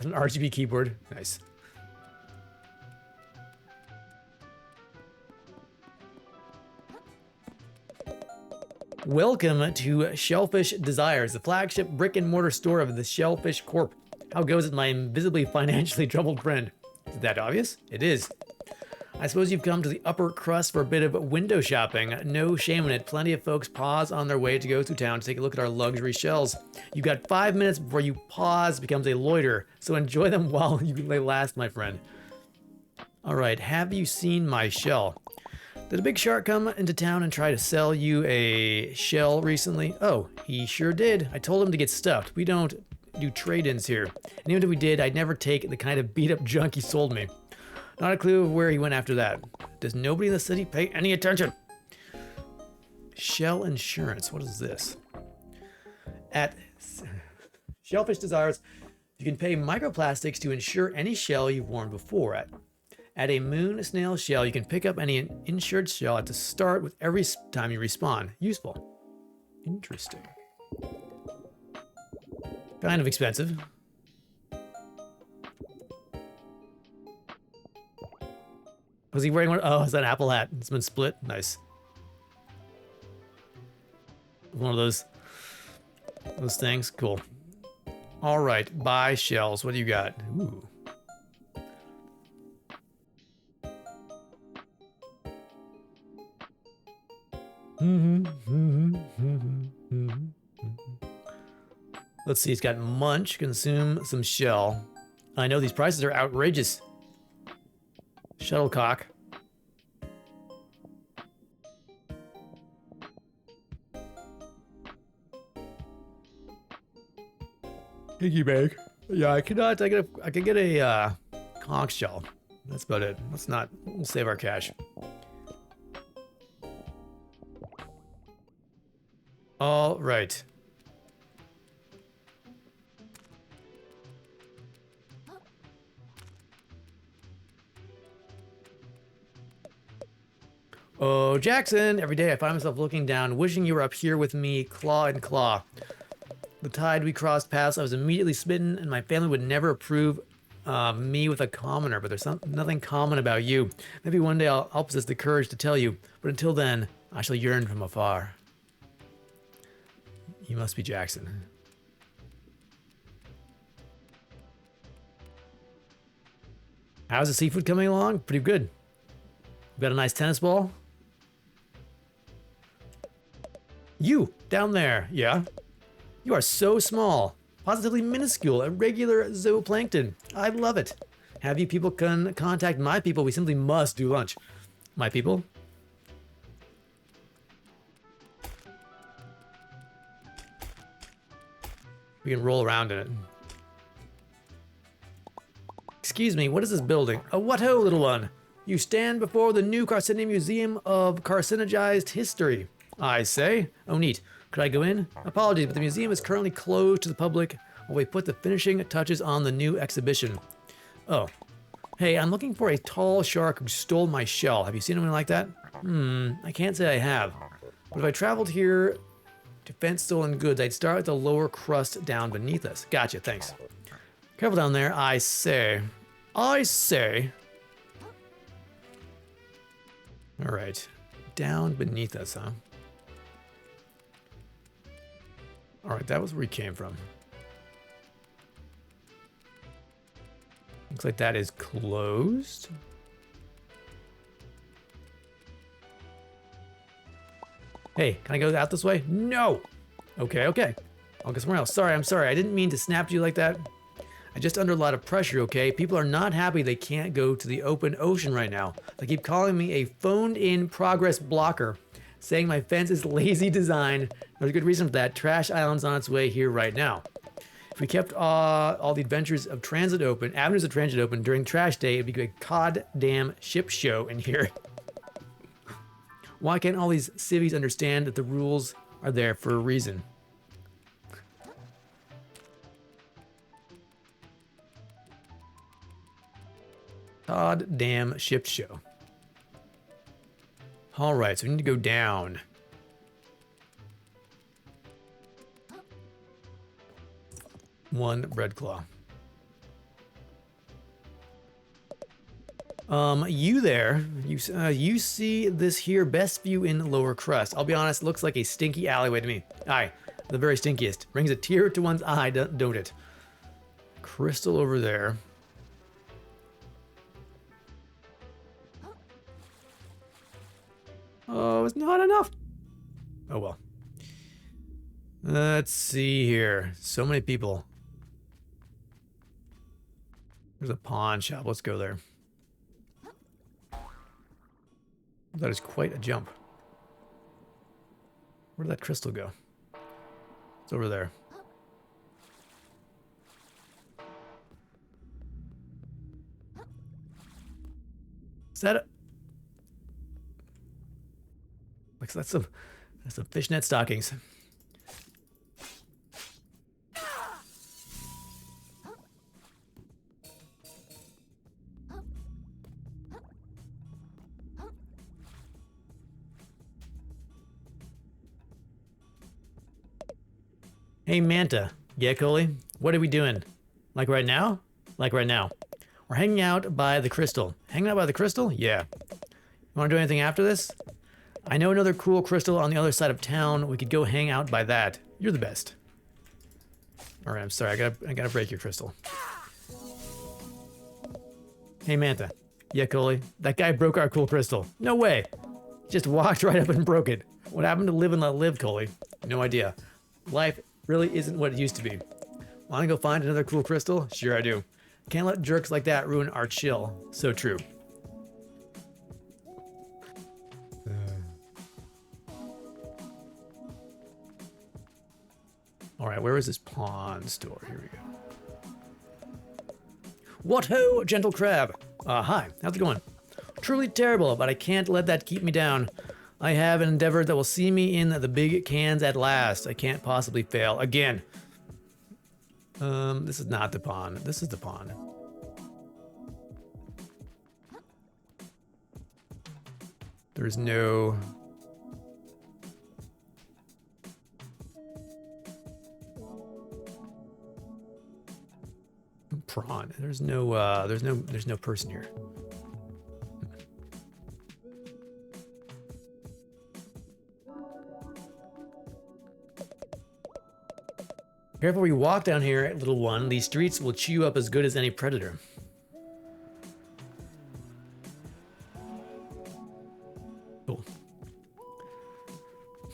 An RGB keyboard. Nice. Welcome to Shellfish Desires, the flagship brick and mortar store of the Shellfish Corp. How goes it, my invisibly financially troubled friend? Is that obvious? It is. I suppose you've come to the upper crust for a bit of window shopping. No shame in it. Plenty of folks pause on their way to go through town to take a look at our luxury shells. You've got 5 minutes before you pause becomes a loiter, so enjoy them while they last, my friend. All right, have you seen my shell? Did a big shark come into town and try to sell you a shell recently? Oh, he sure did. I told him to get stuffed. We don't do trade-ins here. And even if we did, I'd never take the kind of beat-up junk he sold me. Not a clue of where he went after that. Does nobody in the city pay any attention? Shell insurance. What is this? At Shellfish Desires, you can pay microplastics to insure any shell you've worn before. At a moon snail shell, you can pick up any insured shell at the start with every time you respawn. Useful. Interesting. Kind of expensive. Was he wearing one? Oh, it's an apple hat. It's been split. Nice. One of those things. Cool. All right. Buy shells. What do you got? Ooh. Let's see, it's got munch, consume some shell. I know these prices are outrageous. Shuttlecock. Piggy bank. Yeah, I can get a conch shell. That's about it. We'll save our cash. All right. Oh, Jackson! Every day I find myself looking down, wishing you were up here with me, claw and claw. The tide we crossed past, I was immediately smitten, and my family would never approve me with a commoner, but there's nothing common about you. Maybe one day I'll possess the courage to tell you, but until then, I shall yearn from afar. You must be Jackson. How's the seafood coming along? Pretty good. Got a nice tennis ball? You, down there, yeah? You are so small, positively minuscule, a regular zooplankton. I love it. Have you people contact my people? We simply must do lunch. My people? We can roll around in it. Excuse me, what is this building? Oh, what ho, little one? You stand before the new Carcinoid Museum of Carcinogized History. I say. Oh, neat. Could I go in? Apologies, but the museum is currently closed to the public while we put the finishing touches on the new exhibition. Oh. Hey, I'm looking for a tall shark who stole my shell. Have you seen anyone like that? I can't say I have. But if I traveled here to fence stolen goods, I'd start at the lower crust down beneath us. Gotcha, thanks. Careful down there, I say. I say. All right. Down beneath us, huh? All right, that was where we came from. Looks like that is closed. Hey, can I go out this way? No! Okay, okay. I'll go somewhere else. Sorry, I'm sorry. I didn't mean to snap you like that. I just under a lot of pressure, okay? People are not happy they can't go to the open ocean right now. They keep calling me a phoned-in progress blocker, saying my fence is lazy design. There's a good reason for that. Trash Island's on its way here right now. If we kept all the adventures of transit open, avenues of transit open during trash day, it'd be a goddamn ship show in here. Why can't all these civvies understand that the rules are there for a reason? Goddamn ship show. All right, so we need to go down. One bread claw. You there, you see this here best view in lower crust. I'll be honest, looks like a stinky alleyway to me. Aye, the very stinkiest. Brings a tear to one's eye, don't it? Crystal over there. Oh, it's not enough. Oh well. Let's see here. So many people. There's a pawn shop. Let's go there. That is quite a jump. Where did that crystal go? It's over there. Is that a... Looks like that's some fishnet stockings. Hey, Manta. Yeah, Coley? What are we doing? Like right now? Like right now. We're hanging out by the crystal. Hanging out by the crystal? Yeah. You want to do anything after this? I know another cool crystal on the other side of town. We could go hang out by that. You're the best. All right, I'm sorry. I gotta break your crystal. Hey, Manta. Yeah, Coley? That guy broke our cool crystal. No way. Just walked right up and broke it. What happened to live and let live, Coley? No idea. Life really isn't what it used to be. Wanna go find another cool crystal? Sure I do. Can't let jerks like that ruin our chill. So true. Alright, where is this pawn store? Here we go. What ho, gentle crab! Hi, how's it going? Truly terrible, but I can't let that keep me down. I have an endeavor that will see me in the big cans at last. I can't possibly fail. Again. This is not the pawn. This is the pawn. There's no... prawn. There's no person here. Careful where you walk down here, little one. These streets will chew you up as good as any predator. Cool.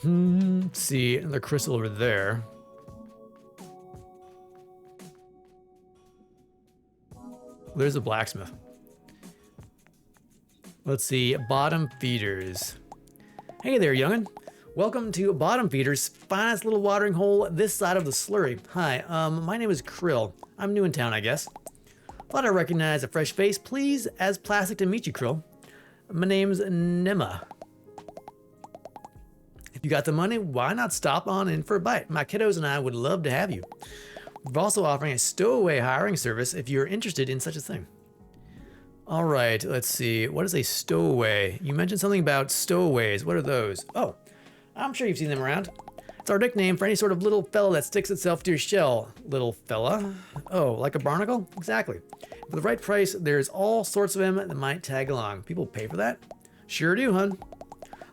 Let's see, another crystal over there. There's a blacksmith. Let's see, bottom feeders. Hey there, young'un. Welcome to Bottom Feeder's finest little watering hole this side of the slurry. Hi, my name is Krill. I'm new in town, I guess. Thought I recognized a fresh face. Please, as plastic to meet you, Krill. My name's Nema. If you got the money, why not stop on in for a bite? My kiddos and I would love to have you. We're also offering a stowaway hiring service if you're interested in such a thing. All right, let's see. What is a stowaway? You mentioned something about stowaways. What are those? Oh. I'm sure you've seen them around. It's our nickname for any sort of little fella that sticks itself to your shell. Little fella? Oh, like a barnacle? Exactly. For the right price, there's all sorts of them that might tag along. People pay for that? Sure do, hun.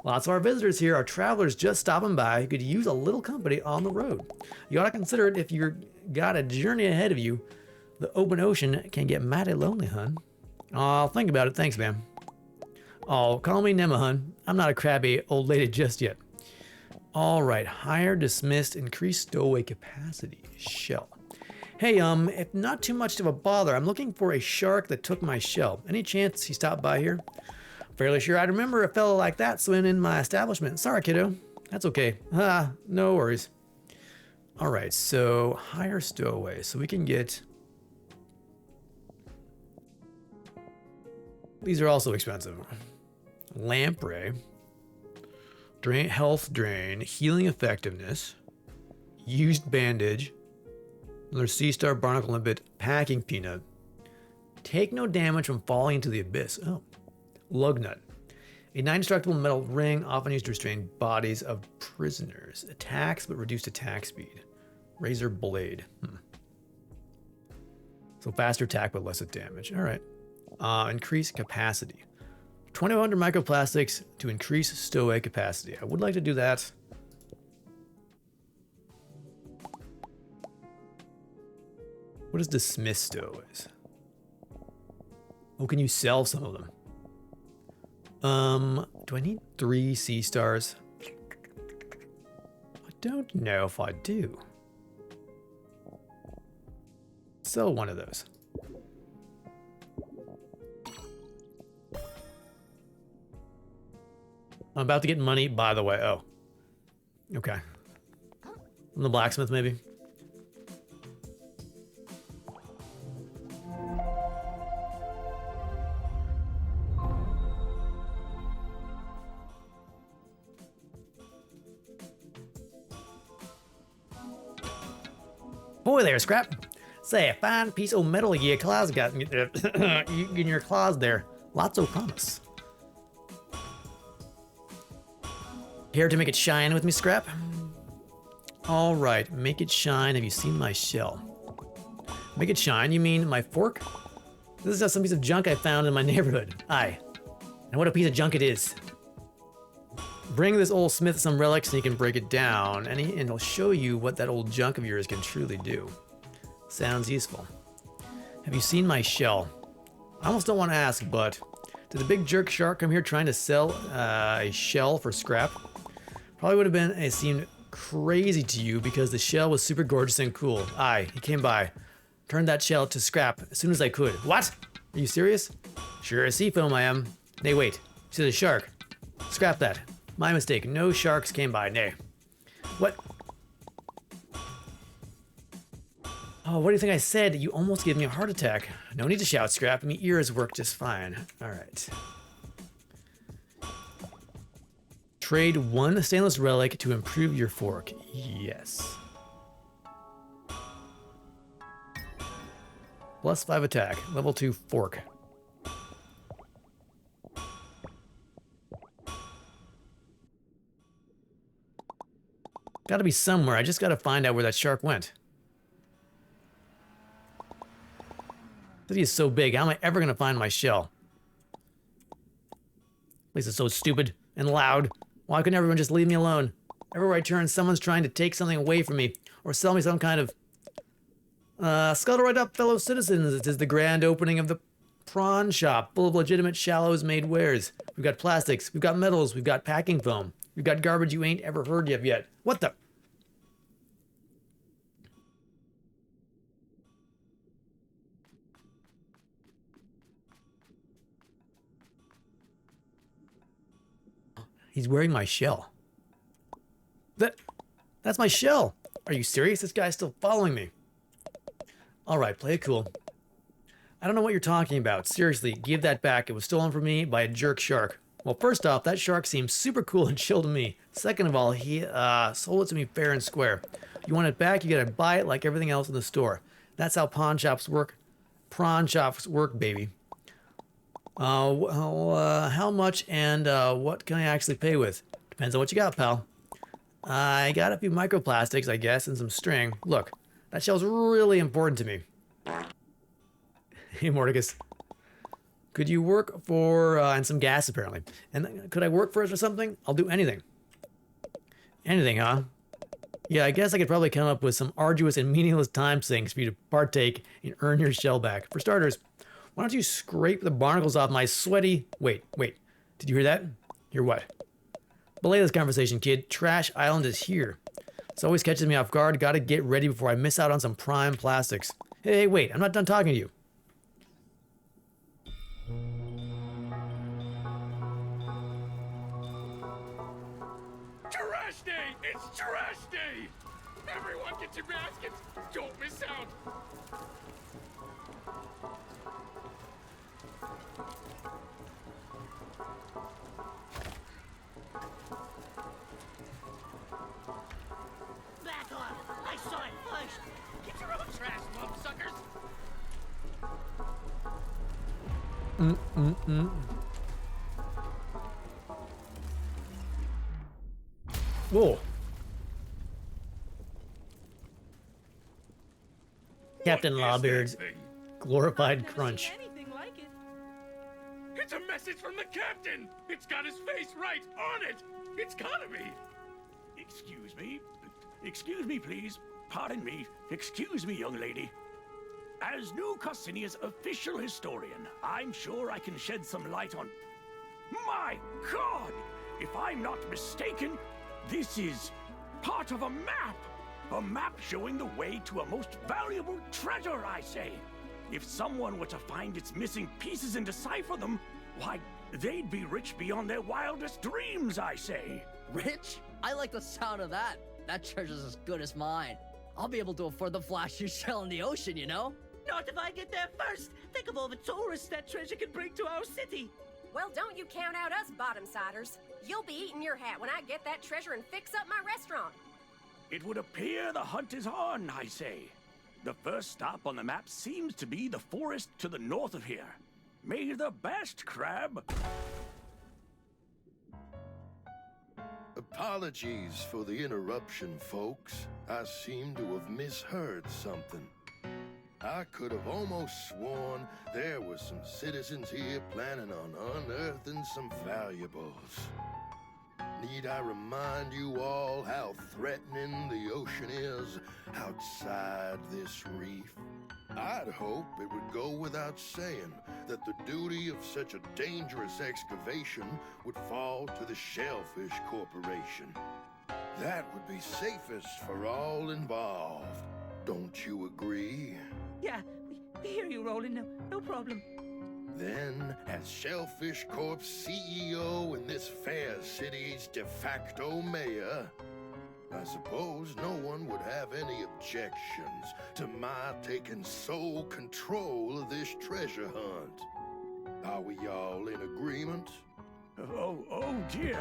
Lots of our visitors here are travelers just stopping by who could use a little company on the road. You ought to consider it if you've got a journey ahead of you. The open ocean can get mighty lonely, hun. I'll think about it. Thanks, ma'am. Oh, call me Nema, hun. I'm not a crabby old lady just yet. All right, hire, dismissed, increased stowaway capacity, shell. Hey, if not too much of a bother, I'm looking for a shark that took my shell. Any chance he stopped by here? Fairly sure I'd remember a fellow like that swimming in my establishment. Sorry, kiddo. That's okay. No worries. All right, so hire stowaway. So we can get... These are also expensive. Lamprey. Drain, health drain, healing effectiveness, used bandage, another sea star barnacle limpet, packing peanut, take no damage from falling into the abyss. Oh, lug nut, a non-destructible metal ring often used to restrain bodies of prisoners. Attacks but reduced attack speed. Razor blade. So faster attack but less damage. All right. Increase capacity. 2,100 microplastics to increase stowaway capacity. I would like to do that. What is dismiss stowaways? Oh, can you sell some of them? Do I need 3 sea stars? I don't know if I do. Sell one of those. I'm about to get money, by the way. Oh. Okay. From the blacksmith, maybe? Boy there, Scrap. Say, a fine piece of metal your claws got in your claws there. Lots of promise. Here to make it shine with me, Scrap? All right, make it shine. Have you seen my shell? Make it shine, you mean my fork? This is just some piece of junk I found in my neighborhood. Aye. And what a piece of junk it is. Bring this old smith some relics and he can break it down, and he'll show you what that old junk of yours can truly do. Sounds useful. Have you seen my shell? I almost don't want to ask, but Did the big jerk shark come here trying to sell a shell for scrap? Probably would have been, it seemed crazy to you because the shell was super gorgeous and cool. Aye, he came by. Turned that shell to scrap as soon as I could. What? Are you serious? Sure as sea foam I am. Nay, wait. See the shark. Scrap that. My mistake. No sharks came by. Nay. What? Oh, what do you think I said? You almost gave me a heart attack. No need to shout, Scrap. My ears work just fine. All right. Trade 1 stainless relic to improve your fork. Yes. Plus 5 attack. Level 2 fork. Gotta be somewhere. I just gotta find out where that shark went. The city is so big. How am I ever gonna find my shell? Place is so stupid and loud. Why couldn't everyone just leave me alone? Everywhere I turn, someone's trying to take something away from me or sell me some kind of... scuttle right up, fellow citizens. It is the grand opening of the prawn shop, full of legitimate shallows-made wares. We've got plastics, we've got metals, we've got packing foam. We've got garbage you ain't ever heard of yet. What the... He's wearing my shell. That's my shell. Are you serious? This guy's still following me. All right, play it cool. I don't know what you're talking about. Seriously, give that back. It was stolen from me by a jerk shark. Well, first off, that shark seems super cool and chill to me. Second of all, he sold it to me fair and square. You want it back, you gotta buy it like everything else in the store. That's how pawn shops work. Prawn shops work, baby. How much and what can I actually pay with? Depends on what you got, pal. I got a few microplastics, I guess, and some string. Look, that shell's really important to me. Hey, Mordicus. Could you work for, and some gas apparently. And could I work for it or something? I'll do anything. Anything, huh? Yeah, I guess I could probably come up with some arduous and meaningless time sinks for you to partake and earn your shell back. For starters, why don't you scrape the barnacles off my sweaty... Wait. Did you hear that? Hear what? Belay this conversation, kid. Trash Island is here. This always catches me off guard. Gotta get ready before I miss out on some prime plastics. Hey, wait. I'm not done talking to you. Trash day! It's trash day! Everyone get your baskets! Don't miss out! Back off! I saw it first! Get your own trash, lump suckers! Whoa. Captain Lawbeard's glorified crunch. Anything like it. It's a message from the captain! It's got his face right on it! It's gotta be! Excuse me? Excuse me, please. Pardon me. Excuse me, young lady. As New Cassinia's official historian, I'm sure I can shed some light on... My God! If I'm not mistaken, this is part of a map! A map showing the way to a most valuable treasure, I say. If someone were to find its missing pieces and decipher them, why, they'd be rich beyond their wildest dreams, I say. Rich? I like the sound of that. That treasure's as good as mine. I'll be able to afford the flashiest shell in the ocean, you know? Not if I get there first! Think of all the tourists that treasure can bring to our city! Well, don't you count out us bottom-siders. You'll be eating your hat when I get that treasure and fix up my restaurant. It would appear the hunt is on, I say. The first stop on the map seems to be the forest to the north of here. May the best, Crab. Apologies for the interruption, folks. I seem to have misheard something. I could have almost sworn there were some citizens here planning on unearthing some valuables. Need I remind you all how threatening the ocean is outside this reef? I'd hope it would go without saying that the duty of such a dangerous excavation would fall to the Shellfish Corporation. That would be safest for all involved. Don't you agree? Yeah, we hear you, Roland. No problem. Then, as Shellfish Corp's CEO and this fair city's de facto mayor, I suppose no one would have any objections to my taking sole control of this treasure hunt. Are we all in agreement? Oh dear.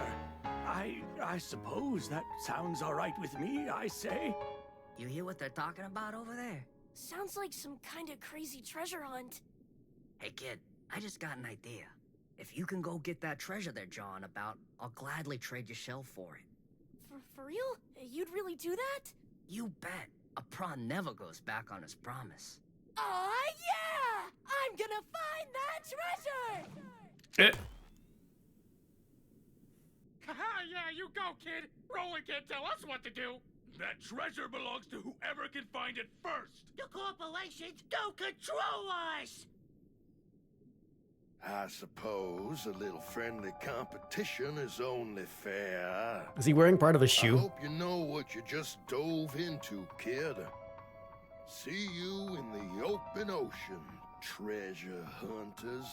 I suppose that sounds all right with me, I say. You hear what they're talking about over there? Sounds like some kind of crazy treasure hunt. Hey kid, I just got an idea. If you can go get that treasure they're jawing about, I'll gladly trade your shell for it. For real? You'd really do that? You bet. A prawn never goes back on his promise. Aw, yeah! I'm gonna find that treasure! Eh. Haha, yeah, you go, kid. Roland can't tell us what to do. That treasure belongs to whoever can find it first. The corporations don't control us! I suppose a little friendly competition is only fair. Is he wearing part of a I shoe? hope you know what you just dove into, kid. See you in the open ocean, treasure hunters.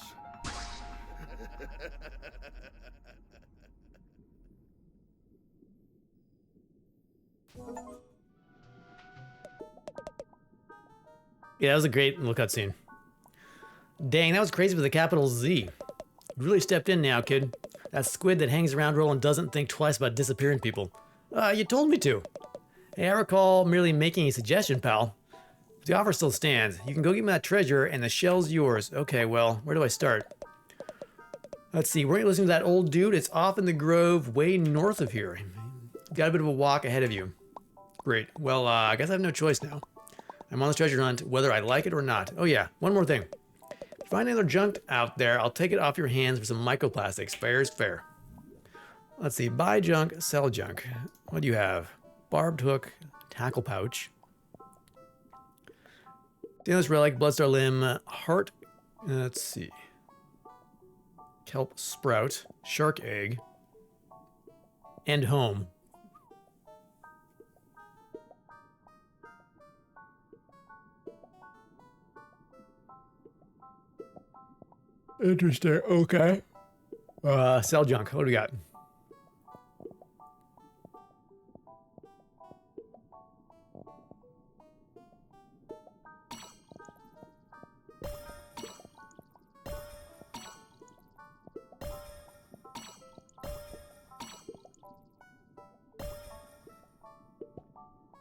Yeah, that was a great little cutscene. Dang, that was crazy with a capital Z. You really stepped in now, kid. That squid that hangs around Roland doesn't think twice about disappearing people. You told me to. Hey, I recall merely making a suggestion, pal. The offer still stands. You can go get me that treasure, and the shell's yours. Okay, well, where do I start? Let's see, weren't you listening to that old dude? It's off in the grove, way north of here. Got a bit of a walk ahead of you. Great. Well, I guess I have no choice now. I'm on this treasure hunt, whether I like it or not. Oh yeah, one more thing. If you find any other junk out there, I'll take it off your hands for some microplastics. Fair is fair. Let's see, buy junk, sell junk. What do you have? Barbed hook, tackle pouch. Stainless relic, bloodstar limb, heart. Let's see. Kelp sprout, shark egg, and home. Interesting. Okay. Sell junk. What do we got?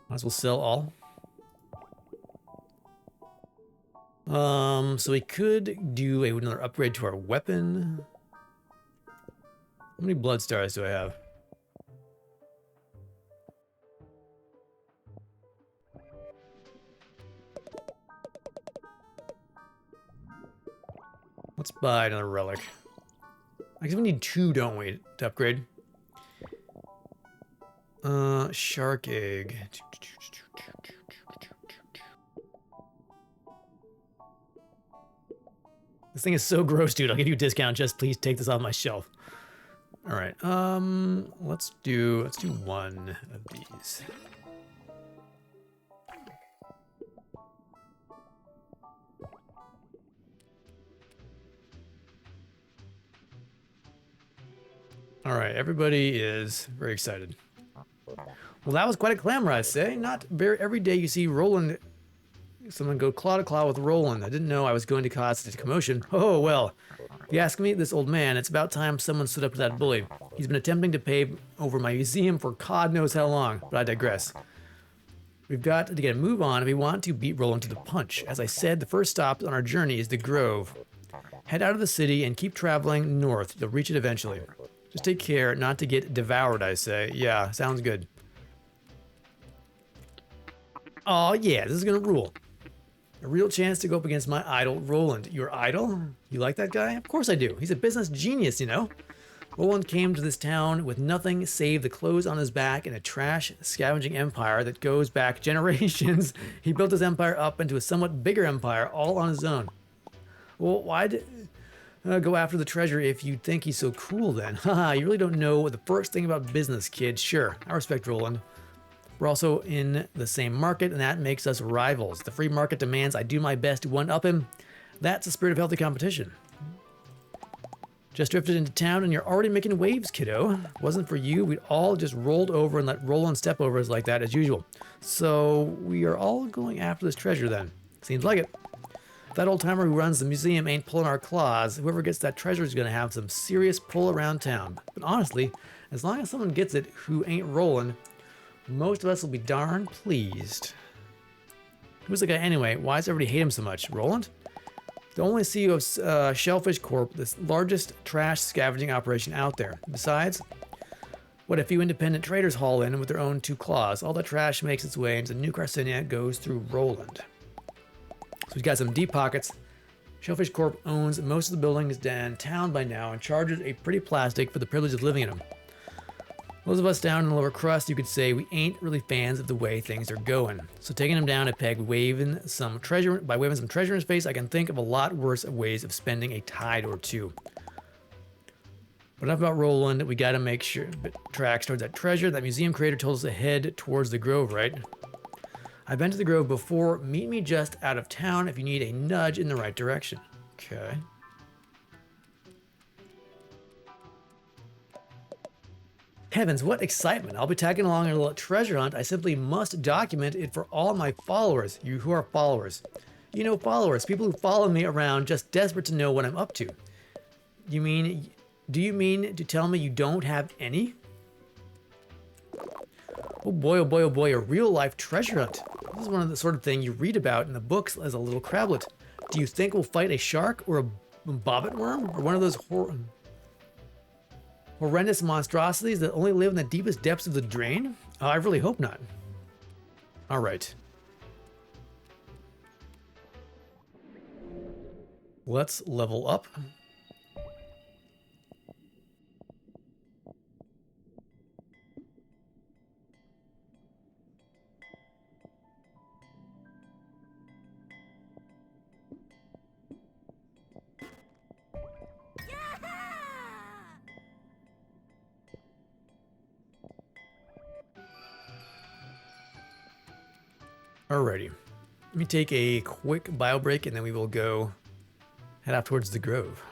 Might as well sell all. So we could do another upgrade to our weapon. How many blood stars do I have? Let's buy another relic. I guess we need 2, don't we, to upgrade? Shark egg. This thing is so gross, dude. I'll give you a discount. Just please take this off my shelf. All right. Let's do 1 of these. All right. Everybody is very excited. Well, that was quite a clamor, I'd say. Not very every day you see Roland. Someone go claw to claw with Roland. I didn't know I was going to cause such a commotion. Oh, well. If you ask me, this old man, it's about time someone stood up to that bully. He's been attempting to pave over my museum for God knows how long, but I digress. We've got to get a move on if we want to beat Roland to the punch. As I said, the first stop on our journey is the Grove. Head out of the city and keep traveling north. You'll reach it eventually. Just take care not to get devoured, I say. Yeah, sounds good. Oh yeah, this is gonna rule. A real chance to go up against my idol, Roland. Your idol? You like that guy? Of course I do. He's a business genius, you know. Roland came to this town with nothing save the clothes on his back and a trash scavenging empire that goes back generations. He built his empire up into a somewhat bigger empire all on his own. Well, why'd go after the treasure if you think he's so cool then? Haha, you really don't know the first thing about business, kid. Sure, I respect Roland. We're also in the same market, and that makes us rivals. The free market demands I do my best to one-up him. That's the spirit of healthy competition. Just drifted into town and you're already making waves, kiddo. Wasn't for you, we'd all just rolled over and let Roland step over us like that as usual. So we are all going after this treasure then. Seems like it. If that old timer who runs the museum ain't pulling our claws, whoever gets that treasure is gonna have some serious pull around town. But honestly, as long as someone gets it who ain't Roland, most of us will be darn pleased. Who's the guy anyway? Why does everybody hate him so much? Roland? The only CEO of Shellfish Corp, the largest trash scavenging operation out there. Besides, what a few independent traders haul in with their own 2 claws. All the trash makes its way into New Carcinia, goes through Roland. So he's got some deep pockets. Shellfish Corp owns most of the buildings downtown by now and charges a pretty plastic for the privilege of living in them. Those of us down in the lower crust, you could say we ain't really fans of the way things are going. So taking him down a peg, by waving some treasure in his face, I can think of a lot worse ways of spending a tide or two. But enough about Roland, we gotta make sure tracks towards that treasure. That museum creator told us to head towards the Grove, right? I've been to the Grove before. Meet me just out of town if you need a nudge in the right direction. Okay. Heavens, what excitement. I'll be tagging along a little treasure hunt. I simply must document it for all my followers. You who are followers. You know followers, people who follow me around just desperate to know what I'm up to. Do you mean to tell me you don't have any? Oh boy, a real life treasure hunt. This is one of the sort of thing you read about in the books as a little crablet. Do you think we'll fight a shark or a bobbit worm? Or one of those horrendous monstrosities that only live in the deepest depths of the drain? I really hope not. All right. Let's level up. Alrighty. Let me take a quick bio break and then we will go head out towards the Grove.